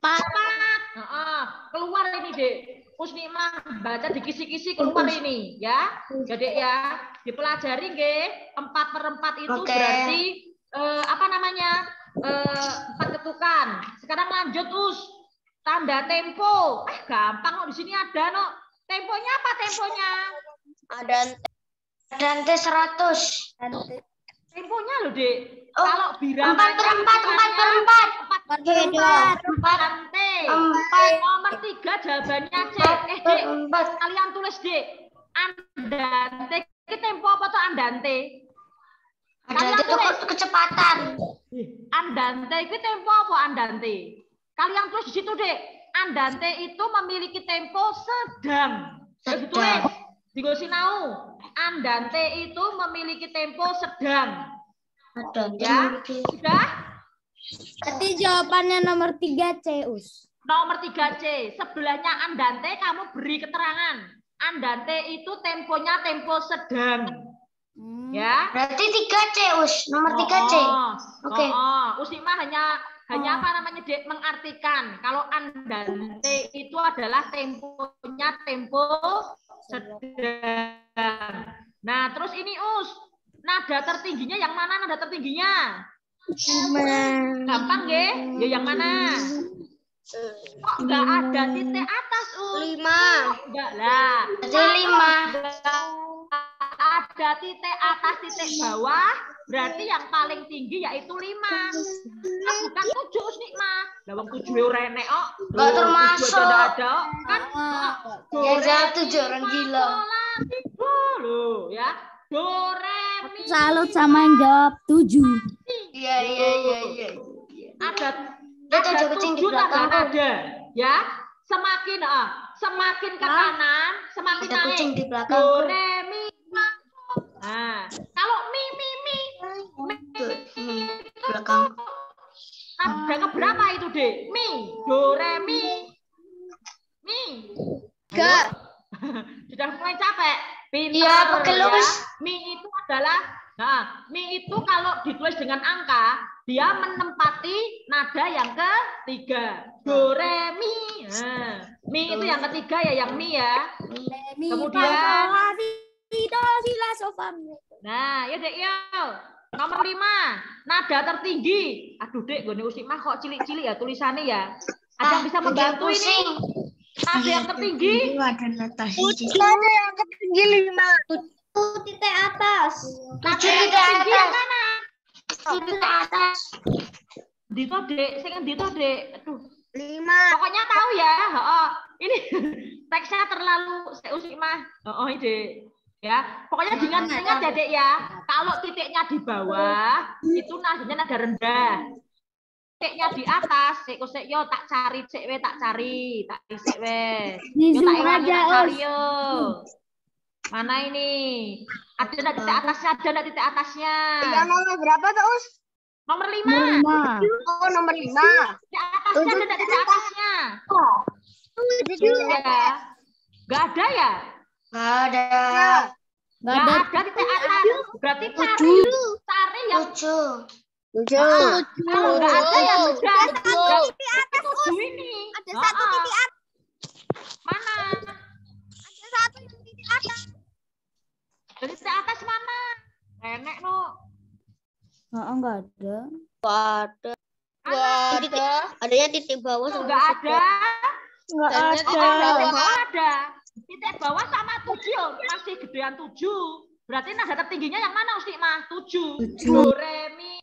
Keluar ini, Dek. Usnikmah baca dikisi-kisi keluar ini, ya. Jadi ya, dipelajari nggih. 4/4 itu berarti apa namanya? 4 ketukan. Sekarang lanjut, Us. Tanda tempo. Gampang kok, di sini ada, no. Temponya apa temponya? Dante 100. Temponya loh, Dek. Kalau birama 4/4. Dante. Nomor 3 jawabannya C. Dek, kalian tulis, Dek. Andante. Ini tempo apa tuh andante? Andante itu kecepatan. Andante itu tempo apa andante? Kalian tulis di situ, Dek. Andante itu memiliki tempo sedang. Ditulis. Digo sinau. Andante itu memiliki tempo sedang. Ya, sudah? Berarti jawabannya nomor 3C, Us. Nomor 3C. Sebelahnya andante kamu beri keterangan. Andante itu temponya tempo sedang. Ya. Berarti 3C, Us. Nomor 3C. Oke. Usnikmah hanya apa namanya, Dek, mengartikan kalau andante itu adalah temponya tempo sedang. Nah, terus ini, Us, nada tertingginya yang mana nada tertingginya? Gampang nggih? Ya yang mana? Kok enggak ada titik atas, Us? 5. Enggak lah. Jadi 5. Ada titik atas, titik bawah, berarti yang paling tinggi yaitu 5. Nah, bukan 7, Usnikmah. Lah wong 7 ora enek kok. Enggak termasuk. Ada kan? Ya jangan 7 orang gila. Loh, ya. Do re mi. Salut sama yang jawab 7. Iya. Ada 7 tambah nada, ya. Semakin ke kanan, semakin ada kucing naik. di belakang. Do re mi. Nah, kalau mi belakang. ada keberapa itu, Dek? Mi, do re mi. Enggak. Sudah mulai capek. Pintar, Iya, pakai lurus. Mi itu adalah, mi itu kalau ditulis dengan angka, dia menempati nada yang ketiga. Do, re, mi. Nah, mi itu yang ketiga ya, yang mi ya. Kemudian, nah, ya, Dek, ya. Nomor 5, nada tertinggi. Aduh, Dek, gue Usnikmah kok cilik-cilik ya tulisannya ya. Ada yang bisa membantu ini? Nada yang tertinggi. Ada notasi. Nada yang ketinggi 5. 7 titik atas. Nada yang tertinggi yang mana? 7 titik atas. Dito, Dek. Saya Dito, Dek. Aduh. 5. Pokoknya tahu ya. Ini teksnya terlalu Usnikmah. Ide. Ya, pokoknya ingat ya, Dek ya. Kalau titiknya di bawah, itu nadanya nada rendah. Titiknya di atas, yo tak cari, tak cari, tak isek we. Yo tak cari yo. Mana ini? Ada nada titik atasnya, ada nada titik atasnya. Yang nomor berapa tuh, Us? Nomor 5. Oh, nomor 5. Di atasnya ada nada titik atasnya. Ya. Gak ada ya? Gak ada. Gak ada titik atas. Berarti cari yang 7. 7. Kalau nggak ada ya sudah. Titik atas, 7 ini. Ada 1 titik atas. Mana? Ada 1 titik atas. Dari titik atas mana? Nenek no. Enggak ada. Adanya titik bawah sama Enggak ada. Enggak Enggak ada. Titik bawah sama 7. Masih gedean 7. Berarti nada tertingginya yang mana, Usnikmah? 7. Do, re, mi.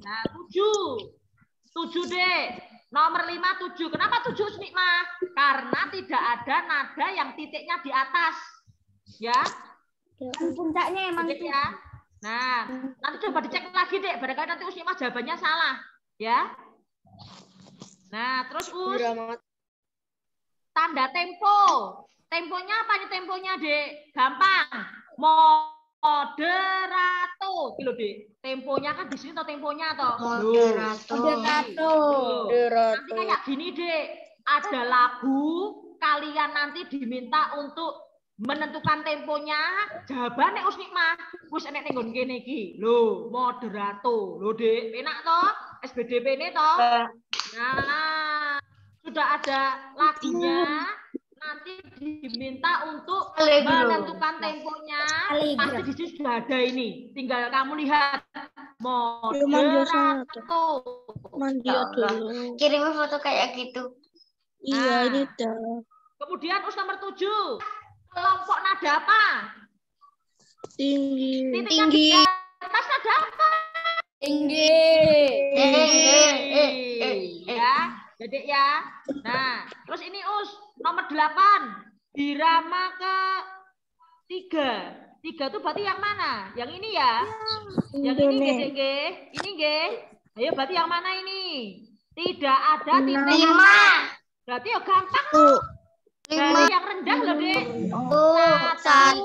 Nah, 7. 7, Dek. Nomor 5, 7. Kenapa 7, Usnikmah? Karena tidak ada nada yang titiknya di atas. Ya. Puncaknya emang ya. Nah, nanti coba dicek lagi, Dek. Barangkali nanti Usnikmah jawabannya salah, ya. Nah, terus Us, tanda tempo. Temponya apa nih temponya, Dek? Gampang. Moderato. Gitu, Dek. Temponya kan di sini atau temponya atau? Moderato. Nanti kayak gini, Dek. Ada lagu, kalian nanti diminta untuk menentukan temponya. Jawabannya Usnikmah. Wis enek ning nggon kene iki. Lho, moderato. Lho, Dek, enak toh? SBDP ini toh? Nah, sudah ada lagunya. Nanti diminta untuk menentukan temponya. Pasti di sini sudah ada ini. Tinggal kamu lihat. Moderato. Kirim foto kayak gitu. Iya, ini dah. Kemudian us nomor 7. Kelompok nada apa? Tinggi. Tinggi. Atas nada apa? Tinggi. Ya, jadi ya. Nah, terus ini us nomor 8. Birama ke 3. 3 itu berarti yang mana? Yang ini ya? Yang ini nggih. Ini nggih. Ayo berarti yang mana ini? Tidak ada titik. 5. Berarti ya gampang loh. Dari yang rendah loh, Dek. 1,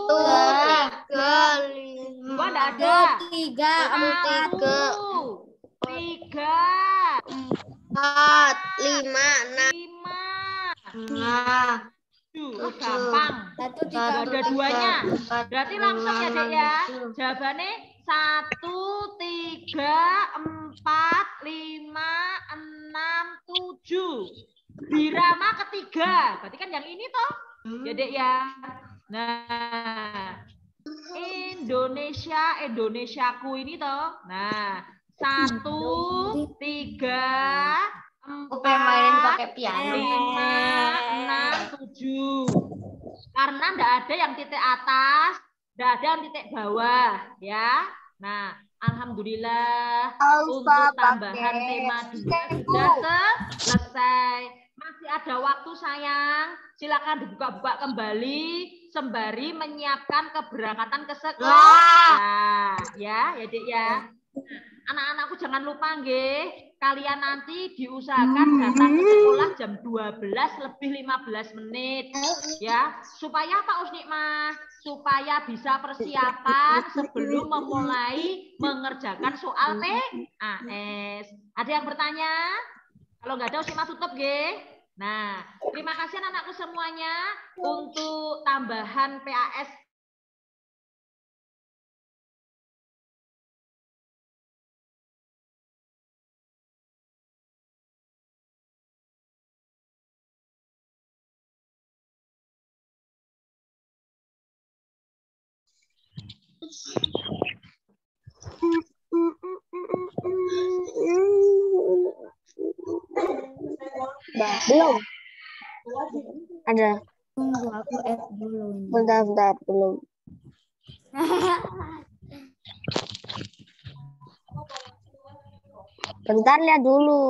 2, 3, 2 enggak ada. 3, 3, 4, 5, 6. 5. Gampang. 1, 3, Ada 2-nya. Berarti langsung ya, Dek ya. Jawabannya 1, 3, 4, 5, 6, 7. Birama ketiga. Berarti kan yang ini toh. Ya, Dek ya. Nah, Indonesiaku ini toh. Nah, 1, 3, 4, mainin pakai piano. 5, 6, 7. Karena enggak ada yang titik atas, enggak ada yang titik bawah, ya. Nah, alhamdulillah untuk tambahan tema 2 sudah selesai. Masih ada waktu sayang. Silakan dibuka-buka kembali sembari menyiapkan keberangkatan ke sekolah. Ya, Dek ya. Anak-anakku jangan lupa nggih, kalian nanti diusahakan datang ke sekolah jam 12 lebih 15 menit ya, supaya apa Usnikmah? Supaya bisa persiapan sebelum memulai mengerjakan soal PAS. Ada yang bertanya? Kalau nggak ada Usnikmah tutup nggih. Nah, terima kasih anak-anakku semuanya untuk tambahan PAS. Belum. Ada. Tunggu aku add dulu. Bentar, belum. Bentar, lihat dulu.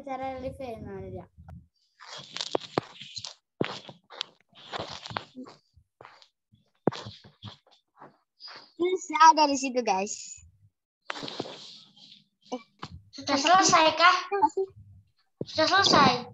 Cara review ada. Ada di situ, guys. Sudah selesai kah? Sudah selesai.